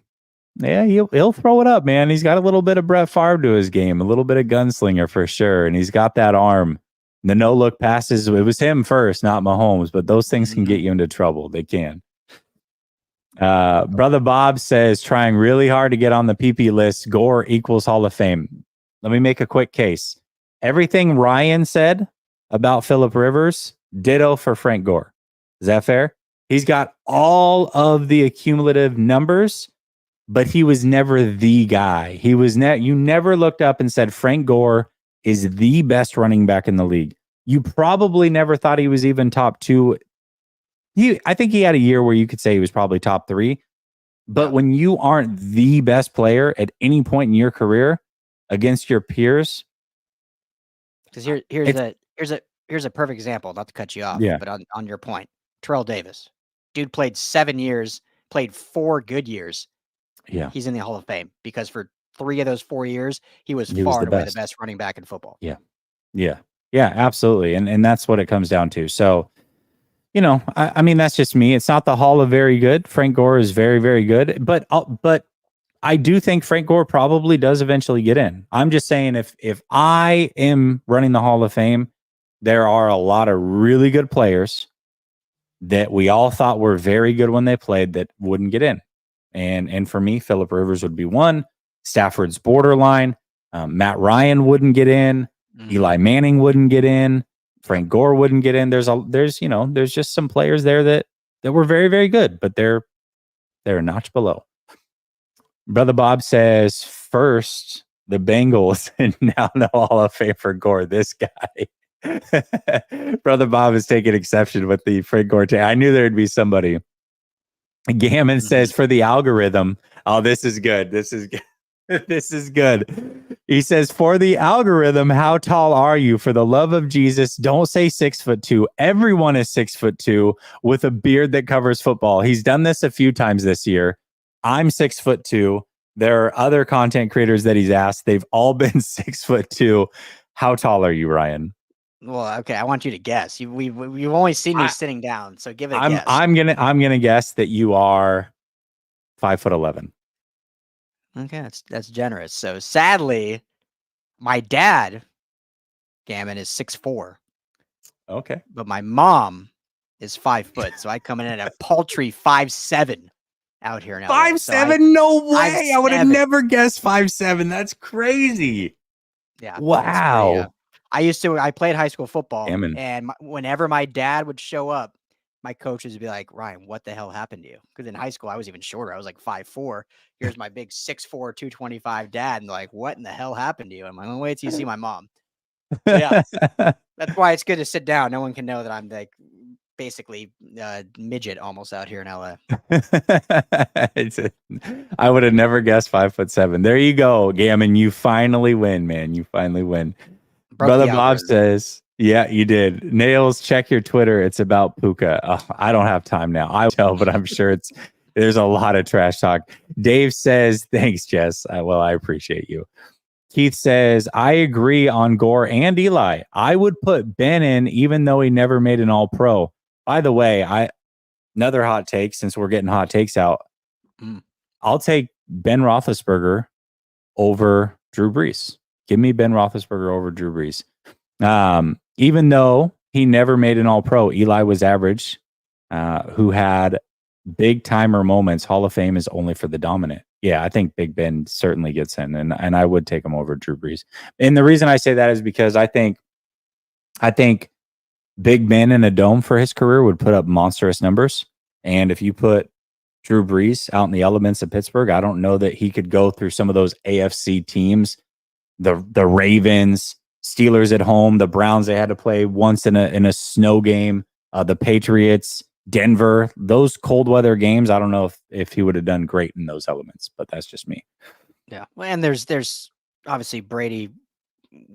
Yeah, he'll throw it up, man. He's got a little bit of Brett Favre to his game, a little bit of gunslinger for sure, and he's got that arm. The no look passes, it was him first, not Mahomes, but those things can get you into trouble. They can. Brother Bob says trying really hard to get on the PP list. Gore equals Hall of Fame. Let me make a quick case. Everything Ryan said about Phillip Rivers, ditto for Frank Gore. Is that fair? He's got all of the accumulative numbers, but he was never the guy. He was you never looked up and said Frank Gore is the best running back in the league. You probably never thought he was even top 2. I think he had a year where you could say he was probably top 3. But when you aren't the best player at any point in your career against your peers, because here's a perfect example. Not to cut you off, but on your point, Terrell Davis, dude played 7 years, played 4 good years. Yeah, he's in the Hall of Fame because for 3 of those 4 years, he was far and away the best running back in football. Yeah, absolutely, and that's what it comes down to. So, I mean, that's just me. It's not the Hall of Very Good. Frank Gore is very, very good, but I do think Frank Gore probably does eventually get in. I'm just saying if I am running the Hall of Fame, there are a lot of really good players that we all thought were very good when they played that wouldn't get in. And for me, Phillip Rivers would be one. Stafford's borderline. Matt Ryan wouldn't get in. Eli Manning wouldn't get in. Frank Gore wouldn't get in. There's just some players there that were very, very good, but they're a notch below. Brother Bob says first the Bengals and now the Hall of Fame for Gore. This guy, Brother Bob is taking exception with the Frank Gore. I knew there'd be somebody. Gammon says for the algorithm. Oh, this is good. This is good. This is good. He says, for the algorithm, how tall are you? For the love of Jesus, don't say 6'2". Everyone is 6'2" with a beard that covers football. He's done this a few times this year. I'm 6'2". There are other content creators that he's asked. They've all been 6'2". How tall are you, Ryan? Well, okay, I want you to guess. You've only seen me sitting down, so give it a guess. I'm gonna guess that you are 5'11". Okay, that's generous. So sadly, my dad, Gammon, is 6'4". Okay. But my mom is 5 foot. So I come in at a paltry 5'7" out here now. 5'7"? No way. I would have never guessed 5'7". That's crazy. Yeah. Wow. I played high school football, and whenever my dad would show up, my coaches would be like, Ryan, what the hell happened to you? Because in high school, I was even shorter. I was like 5'4". Here's my big 6'4", 225 dad. And they're like, what in the hell happened to you? I'm like, well, wait till you see my mom. So, yeah, that's why it's good to sit down. No one can know that I'm like basically midget almost out here in LA. I would have never guessed 5'7". There you go, Gammon. You finally win, man. You finally win. Brother Bob says, yeah, you did. Nails, check your Twitter. It's about Puka. Oh, I don't have time now. I tell, but I'm sure there's a lot of trash talk. Dave says, thanks, Jess. I appreciate you. Keith says, I agree on Gore and Eli. I would put Ben in even though he never made an all-pro. By the way, another hot take since we're getting hot takes out. I'll take Ben Roethlisberger over Drew Brees. Give me Ben Roethlisberger over Drew Brees. Even though he never made an all-pro, Eli was average, who had big-timer moments. Hall of Fame is only for the dominant. Yeah, I think Big Ben certainly gets in, and I would take him over Drew Brees. And the reason I say that is because I think Big Ben in a dome for his career would put up monstrous numbers. And if you put Drew Brees out in the elements of Pittsburgh, I don't know that he could go through some of those AFC teams, the Ravens, Steelers at home, the Browns they had to play once in a snow game, the Patriots, Denver, those cold weather games. I don't know if he would have done great in those elements, but that's just me. Yeah. Well, and there's obviously Brady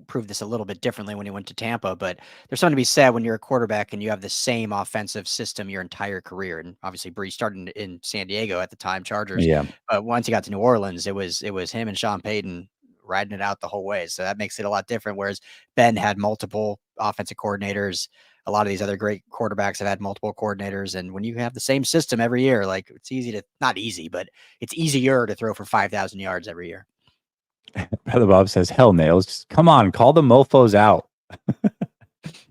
proved this a little bit differently when he went to Tampa, but there's something to be said when you're a quarterback and you have the same offensive system your entire career. And obviously Brees started in San Diego at the time, Chargers. Yeah. But once he got to New Orleans, it was him and Sean Payton riding it out the whole way. So that makes it a lot different. Whereas Ben had multiple offensive coordinators, a lot of these other great quarterbacks have had multiple coordinators. And when you have the same system every year, like it's easy to, not easy, but it's easier to throw for 5,000 yards every year. Brother Bob says, hell nails. Just come on, call the mofos out.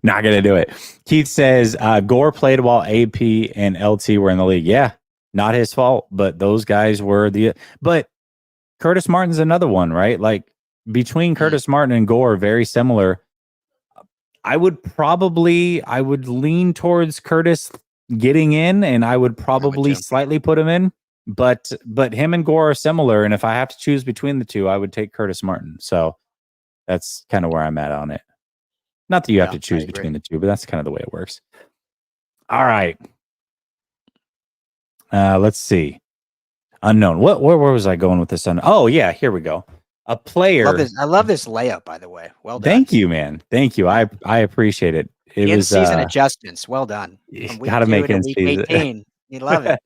Not going to do it. Keith says, Gore played while AP and LT were in the league. Yeah, not his fault, but those guys were but Curtis Martin's another one, right? Like between Curtis Martin and Gore, very similar. I would lean towards Curtis getting in, and I would probably slightly put him in. But him and Gore are similar, and if I have to choose between the two, I would take Curtis Martin. So that's kind of where I'm at on it. Not that you have to choose between the two, but that's kind of the way it works. All right. Let's see. Unknown. Where was I going with this? Oh, yeah, here we go. A player. I love this layup, by the way. Well done. Thank you, man. Thank you. I appreciate it. It was in-season adjustments. Well done. Got to make it week 18. You love it.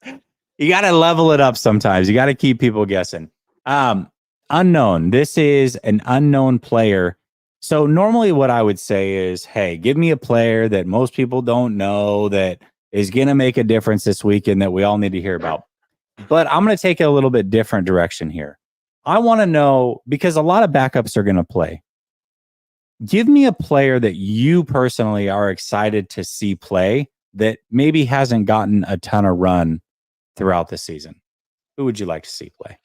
You got to level it up sometimes. You got to keep people guessing. Unknown. This is an unknown player. So normally what I would say is, hey, give me a player that most people don't know that is going to make a difference this weekend that we all need to hear about. But I'm going to take it a little bit different direction here. I want to know, because a lot of backups are going to play. Give me a player that you personally are excited to see play that maybe hasn't gotten a ton of run throughout the season. Who would you like to see play?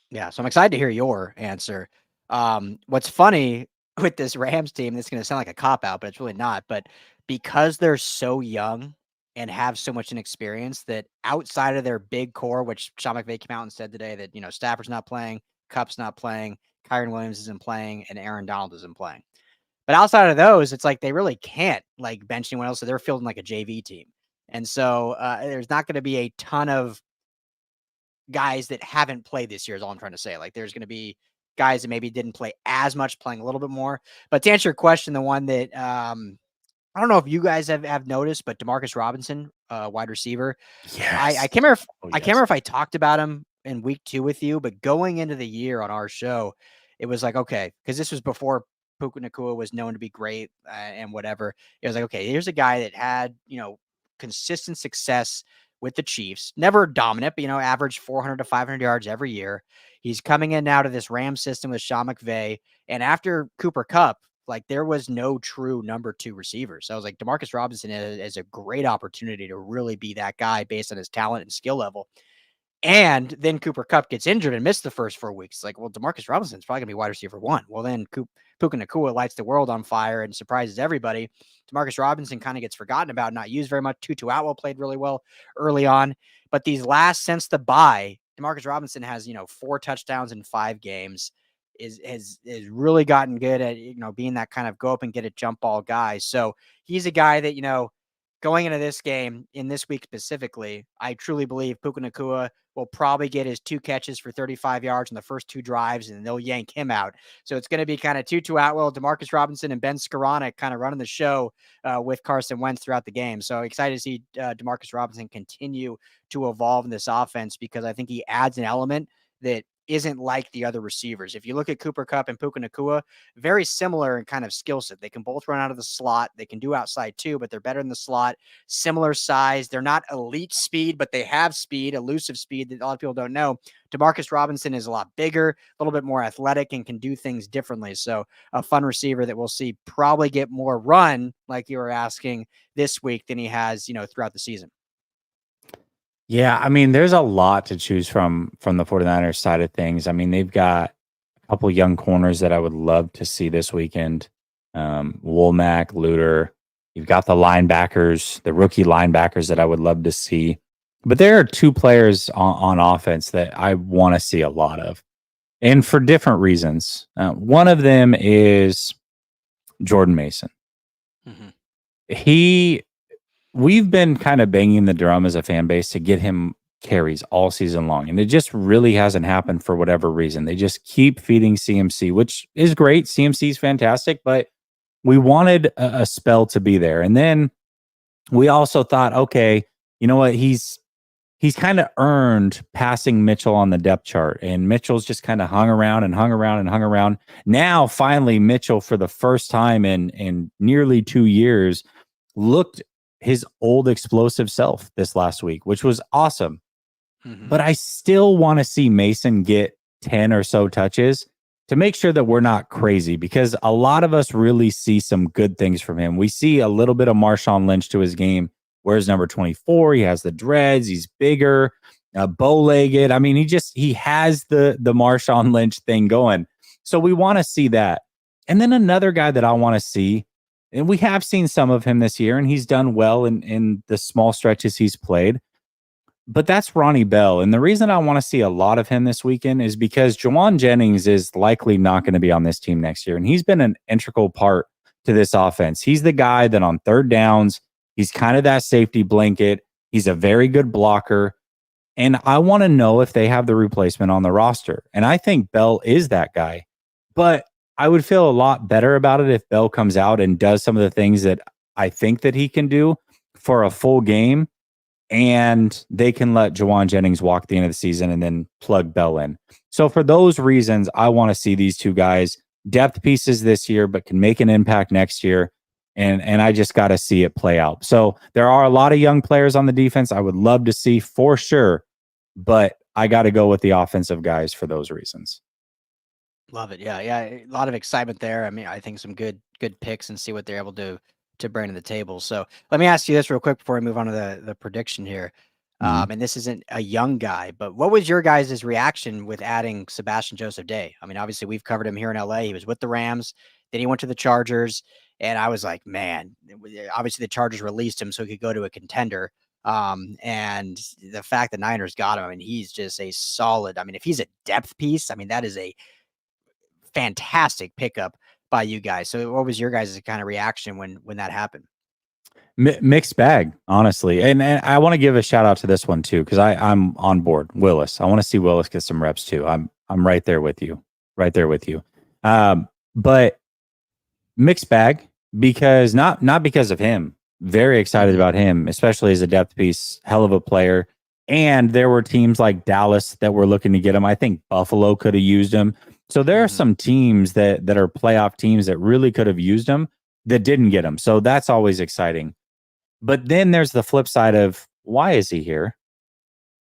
Yeah, so I'm excited to hear your answer. What's funny with this Rams team, this is going to sound like a cop-out, but it's really not. But because they're so young and have so much inexperience, that outside of their big core, which Sean McVay came out and said today that, Stafford's not playing, Kupp's not playing, Kyren Williams isn't playing, and Aaron Donald isn't playing. But outside of those, it's like they really can't bench anyone else, so they're fielding like a JV team. And so there's not going to be a ton of guys that haven't played this year is all I'm trying to say. Like there's going to be guys that maybe didn't play as much, playing a little bit more. But to answer your question, the one that I don't know if you guys have noticed, but Demarcus Robinson, wide receiver. Yes. I can't remember. I can't remember if I talked about him in week 2 with you, but going into the year on our show, it was like, okay, because this was before Puka Nacua was known to be great and whatever. It was like, okay, here's a guy that had, consistent success with the Chiefs, never dominant, but, averaged 400 to 500 yards every year. He's coming in now to this Rams system with Sean McVay. And after Cooper Kupp, there was no true number 2 receiver. So I was like, Demarcus Robinson is a great opportunity to really be that guy based on his talent and skill level. And then Cooper Kupp gets injured and missed the first 4 weeks. Like, well, Demarcus Robinson's probably going to be wide receiver 1. Well, then Puka Nacua lights the world on fire and surprises everybody. Demarcus Robinson kind of gets forgotten about, not used very much. Tutu Atwell played really well early on. But these last, since the bye, Demarcus Robinson has, 4 touchdowns in 5 games, is really gotten good at, being that kind of go up and get a jump ball guy. So he's a guy that, going into this game, in this week specifically, I truly believe Puka Nacua will probably get his 2 catches for 35 yards in the first 2 drives, and they'll yank him out. So it's going to be kind of Tutu Atwell, Demarcus Robinson, and Ben Skoranek kind of running the show with Carson Wentz throughout the game. So excited to see Demarcus Robinson continue to evolve in this offense, because I think he adds an element that isn't like the other receivers. If you look at Cooper Kupp and Puka Nacua, very similar in kind of skill set. They can both run out of the slot. They can do outside too, but they're better in the slot. Similar size. They're not elite speed, but they have speed, elusive speed that a lot of people don't know. Demarcus Robinson is a lot bigger, a little bit more athletic, and can do things differently. So a fun receiver that we'll see probably get more run, like you were asking, this week than he has, throughout the season. Yeah, I mean, there's a lot to choose from the 49ers side of things. I mean, they've got a couple young corners that I would love to see this weekend. Womack, Luter. You've got the linebackers, the rookie linebackers that I would love to see. But there are 2 players on offense that I want to see a lot of, and for different reasons. One of them is Jordan Mason. Mm-hmm. We've been kind of banging the drum as a fan base to get him carries all season long, and it just really hasn't happened for whatever reason. They just keep feeding CMC, which is great. CMC is fantastic, but we wanted a spell to be there. And then we also thought, okay, you know what? He's kind of earned passing Mitchell on the depth chart, and Mitchell's just kind of hung around and hung around and hung around. Now, finally, Mitchell, for the first time in nearly 2 years, looked his old explosive self this last week, which was awesome. Mhm. But I still want to see Mason get 10 or so touches to make sure that we're not crazy, because a lot of us really see some good things from him. We see a little bit of Marshawn Lynch to his game. Where's number 24? He has the dreads. He's bigger, bow-legged. I mean, he has the Marshawn Lynch thing going. So we want to see that. And then another guy that I want to see, and we have seen some of him this year, and he's done well in the small stretches he's played, but that's Ronnie Bell. And the reason I want to see a lot of him this weekend is because Jawan Jennings is likely not going to be on this team next year. And he's been an integral part to this offense. He's the guy that on third downs, he's kind of that safety blanket. He's a very good blocker. And I want to know if they have the replacement on the roster. And I think Bell is that guy. But I would feel a lot better about it if Bell comes out and does some of the things that I think that he can do for a full game, and they can let Jawan Jennings walk at the end of the season and then plug Bell in. So for those reasons, I want to see these two guys depth pieces this year, but can make an impact next year. And I just got to see it play out. So there are a lot of young players on the defense I would love to see for sure, but I got to go with the offensive guys for those reasons. Love it. Yeah, yeah. A lot of excitement there. I mean, I think some good picks and see what they're able to bring to the table. So let me ask you this real quick before we move on to the prediction here. Mhm. And this isn't a young guy, but what was your guys' reaction with adding Sebastian Joseph Day? I mean, obviously we've covered him here in LA. He was with the Rams, then he went to the Chargers, and I was like, man, obviously the Chargers released him so he could go to a contender. And the fact that Niners got him, I mean, he's just a solid. I mean, if he's a depth piece, I mean, that is a fantastic pickup by you guys. So what was your guys' kind of reaction when that happened? Mixed bag, honestly. And I want to give a shout out to this one too, because I'm on board. Willis. I want to see Willis get some reps too. I'm right there with you. Right there with you. But mixed bag, because not because of him. Very excited Mhm. about him, especially as a depth piece, hell of a player. And there were teams like Dallas that were looking to get him. I think Buffalo could have used him. So there are Mhm. some teams that are playoff teams that really could have used him that didn't get him. So that's always exciting. But then there's the flip side of, why is he here?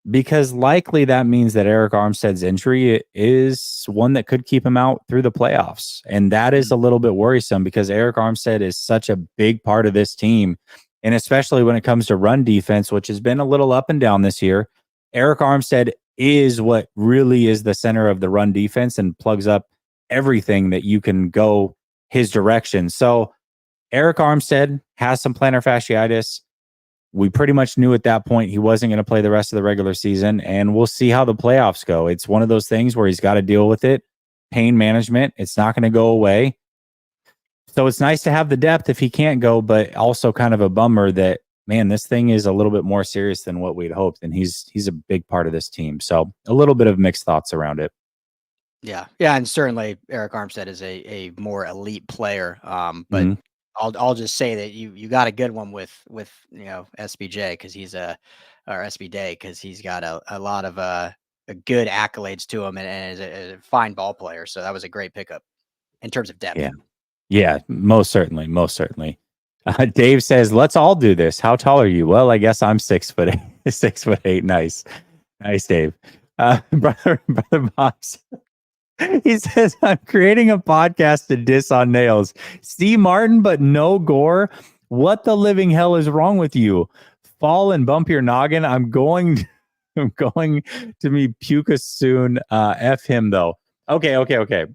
Because likely that means that Eric Armstead's injury is one that could keep him out through the playoffs. And that is Mm. a little bit worrisome, because Eric Armstead is such a big part of this team. And especially when it comes to run defense, which has been a little up and down this year, Eric Armstead is what really is the center of the run defense and plugs up everything that you can go his direction. So Eric Armstead has some plantar fasciitis. We pretty much knew at that point he wasn't going to play the rest of the regular season, and we'll see how the playoffs go. It's one of those things where he's got to deal with it. Pain management, it's not going to go away. So it's nice to have the depth if he can't go, but also kind of a bummer that, man, this thing is a little bit more serious than what we'd hoped, and he's a big part of this team. So a little bit of mixed thoughts around it. Yeah, yeah, and certainly Eric Armstead is a more elite player. But Mhm. I'll just say that you got a good one with SBJ because he's a or SB Day because he's got a lot of a good accolades to him and is a fine ball player. So that was a great pickup in terms of depth. Yeah. Yeah, most certainly, most certainly. Dave says, "Let's all do this." How tall are you? Well, I guess I'm 6 foot 8. 6 foot 8. Nice, nice, Dave. Brother Box. He says, "I'm creating a podcast to diss on nails. Steve Martin, but no gore. What the living hell is wrong with you? Fall and bump your noggin. I'm going. I'm going to meet Puka soon. F him though. Okay.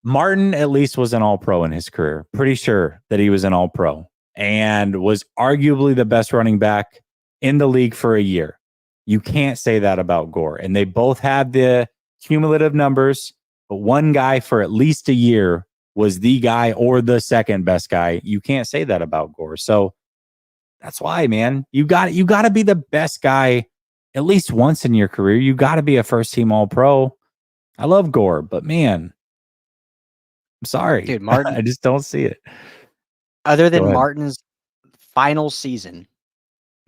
Martin at least was an all pro in his career. Pretty sure that he was an all pro and was arguably the best running back in the league for a year. You can't say that about Gore. And they both had the cumulative numbers, but one guy for at least a year was the guy or the second best guy. You can't say that about Gore. So that's why, man, you got to be the best guy at least once in your career. You got to be a first team all pro. I love Gore, but man, I'm sorry. Dude, Martin, I just don't see it. other Go than ahead. Martin's final season,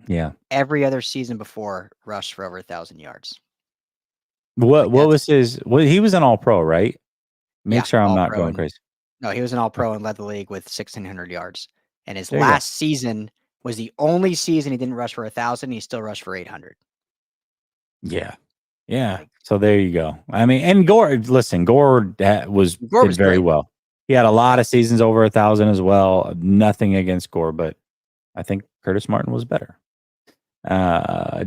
Yeah. every other season before rushed for over 1,000 yards. Like What that's was his he was an all pro, right? Make yeah, sure I'm all not pro going and crazy. no, he was an all pro and led the league with 1,600 yards. And his There you go. last season was the only season he didn't rush for 1,000. He still rushed for 800. Yeah. Yeah. Like, So there you go. I mean, and Gore, listen, Gore Gore did was very great. well. He had a lot Yeah. of seasons over 1,000 as well. Nothing against Gore, but I think Curtis Martin was better.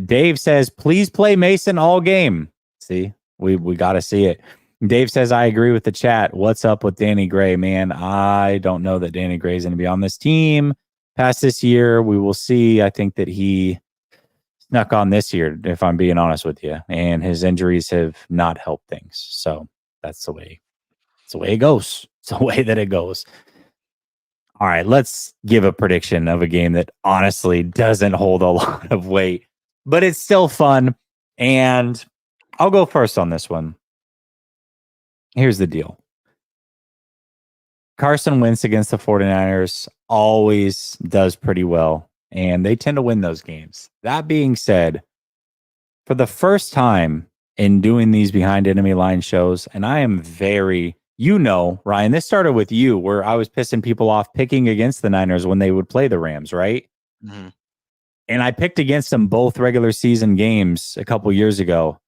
Dave says, please play Mason all game. See, we got to see it. Dave says, I agree with the chat. What's up with Danny Gray, man? I don't know that Danny Gray is going to be on this team past this year. We will see. I think that he snuck on this year, if I'm being honest with you, and his injuries have not helped things. So that's the way. It's the way it goes. It's the way that it goes. All right, let's give a prediction of a game that honestly doesn't hold a lot of weight, but it's still fun. And I'll go first on this one. Here's the deal. Carson Wentz against the 49ers always does pretty well, and they tend to win those games. That being said, for the first time in doing these behind enemy line shows, and I am very, Ryan, this started with you where I was pissing people off picking against the Niners when they would play the Rams, right? Mm-hmm. And I picked against them both regular season games a couple years ago,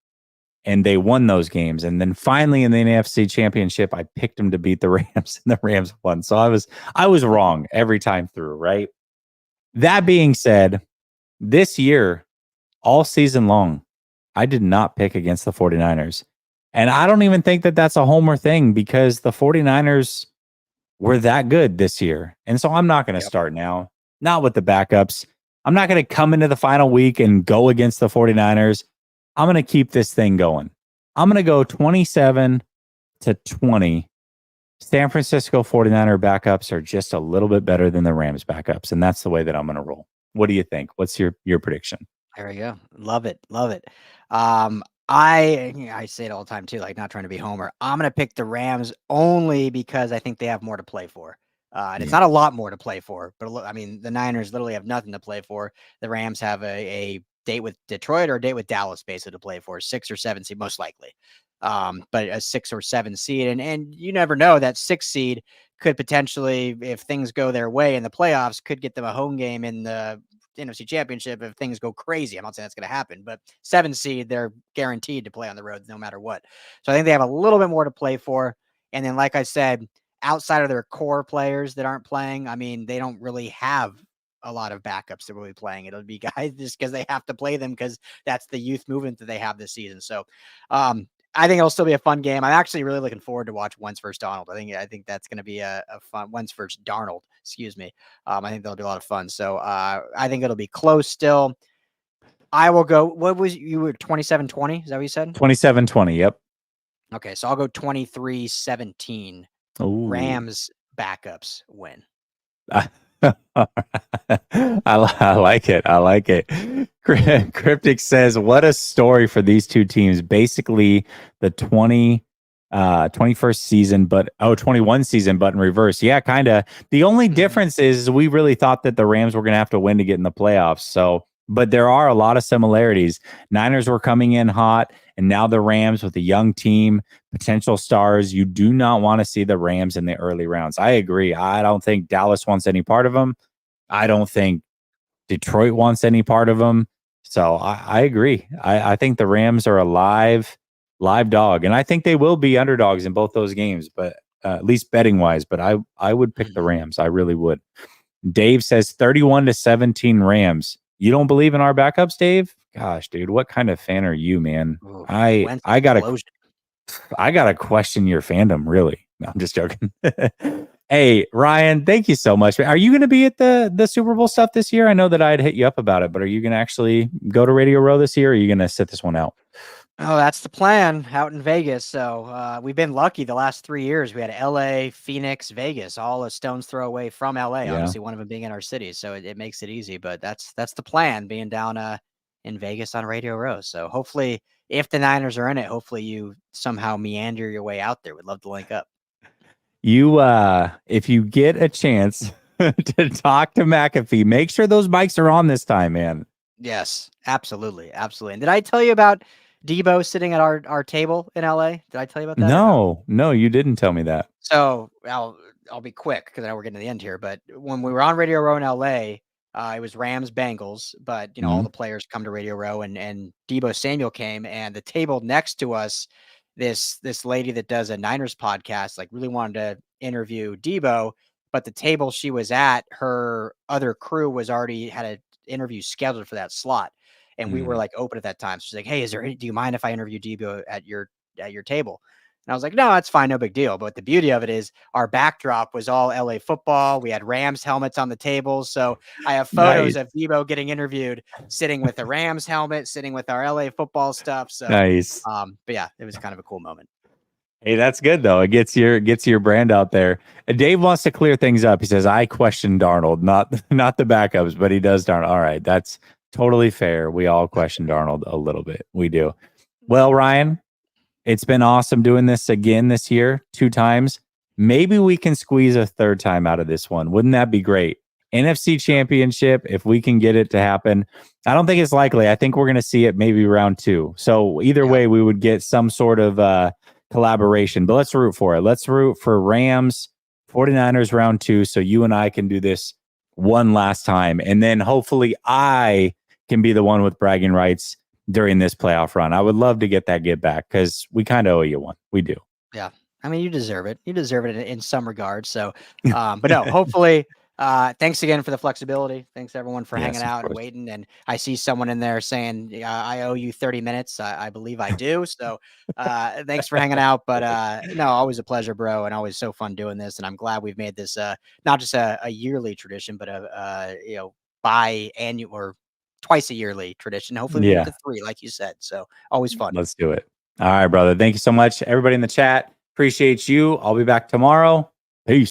and they won those games. And then finally in the NFC Championship, I picked them to beat the Rams, and the Rams won. So I was wrong every time through, right? That being said, this year, all season long, I did not pick against the 49ers. And I don't even think that that's a homer thing because the 49ers were that good this year. And so I'm not going to start now, not with the backups. I'm not going to come into the final week and go against the 49ers. I'm going to keep this thing going. I'm going to go 27-20. San Francisco 49er backups are just a little bit better than the Rams backups. And that's the way that I'm going to roll. What do you think? What's your prediction? There we go. Love it. Love it. I say it all the time too, like not trying to be Homer. I'm gonna pick the Rams only because I think they have more to play for. And it's not a lot more to play for, but I mean, the Niners literally have nothing to play for. The Rams have a date with Detroit or a date with Dallas basically to play for, 6 or 7 seed, most likely. But a 6 or 7 seed, and you never know, that 6 seed could potentially, if things go their way in the playoffs, could get them a home game in the NFC Championship if things go crazy. I'm not saying that's going to happen, but 7 seed, they're guaranteed to play on the road no matter what. So I think they have a little bit more to play for. And then, like I said, outside of their core players that aren't playing, I mean, they don't really have a lot of backups that will be playing. It'll be guys just because they have to play them because that's the youth movement that they have this season. So I think it'll still be a fun game. I'm actually really looking forward to watch Wentz versus Donald. I think that's going to be a fun Wentz versus Darnold. Excuse me. I think that'll be a lot of fun. So I think it'll be close still. I will go. What was you were 27-20? Is that what you said? 27-20. Yep. Okay, so I'll go 23-17. Rams backups win. I like it. I like it. Cryptic says, what a story for these two teams. Basically, the 21st season, but 21 season, but in reverse. Yeah, kind of. The only difference is we really thought that the Rams were going to have to win to get in the playoffs. So, but there are a lot of similarities. Niners were coming in hot, and now the Rams with a young team, potential stars. You do not want to see the Rams in the early rounds. I agree. I don't think Dallas wants any part of them. I don't think Detroit wants any part of them. So I agree. I think the Rams are a live dog, and I think they will be underdogs in both those games, but at least betting wise. But I would pick the Rams. I really would. Dave says 31-17 Rams. You don't believe in our backups, Dave? Gosh, dude, what kind of fan are you, man? Ooh, I gotta question your fandom, really. No, I'm just joking. Hey, Ryan, thank you so much. Are you going to be at the Super Bowl stuff this year? I know that I'd hit you up about it, but are you going to actually go to Radio Row this year, or are you going to sit this one out? Oh, that's the plan out in Vegas. So we've been lucky the last 3 years. We had LA, Phoenix, Vegas, all a stone's throw away from LA. Yeah. Obviously, one of them being in our city, so it makes it easy. But that's the plan, being down in Vegas on Radio Row. So hopefully, if the Niners are in it, hopefully you somehow meander your way out there. We'd love to link up. You, if you get a chance to talk to McAfee, make sure those mics are on this time, man. Yes, absolutely, absolutely. And did I tell you about Debo sitting at our table in LA? Did I tell you about that? No, you didn't tell me that. So, well, I'll be quick because I know we're getting to the end here. But when we were on Radio Row in LA, it was Rams Bengals, but all Mhm. the players come to Radio Row, and Debo Samuel came, and the table next to us, this lady that does a Niners podcast, like really wanted to interview Debo, but the table she was at, her other crew was already had an interview scheduled for that slot, and we were Mm. like open at that time. So she's like, "Hey, do you mind if I interview Debo at your table?" And I was like, "No, that's fine, no big deal." But the beauty of it is our backdrop was all LA football. We had Rams helmets on the tables. So I have photos Nice. of Debo getting interviewed, sitting with a Rams helmet, sitting with our LA football stuff. So, Nice. but yeah, it was kind of a cool moment. Hey, that's good though. It gets your brand out there. Dave wants to clear things up. He says, "I question Darnold, not not the backups, but he does Darnold." All right, that's totally fair. We all question Darnold a little bit. We do. Well, Ryan, it's been awesome doing this again this year, 2 times. Maybe we can squeeze a third time out of this one. Wouldn't that be great? NFC Championship, if we can get it to happen. I don't think it's likely. I think we're going to see it maybe round 2. So either Yeah. way, we would get some sort of collaboration. But let's root for it. Let's root for Rams 49ers round 2 so you and I can do this one last time. And then hopefully I can be the one with bragging rights during this playoff run. I would love to get that get back because we kind of owe you one. We do. Yeah. I mean, you deserve it. You deserve it in some regards. So, but no, hopefully, thanks again for the flexibility. Thanks everyone for hanging Yes, of out and course. waiting. And I see someone in there saying, I owe you 30 minutes. I believe I do. So, thanks for hanging out. But, no, always a pleasure, bro. And always so fun doing this. And I'm glad we've made this, not just a yearly tradition, but biannual or twice a yearly tradition. Hopefully we get Yeah, to 3, like you said. So always fun. let's do it. All right, brother. Thank you so much. Everybody in the chat, appreciate you. I'll be back tomorrow. Peace.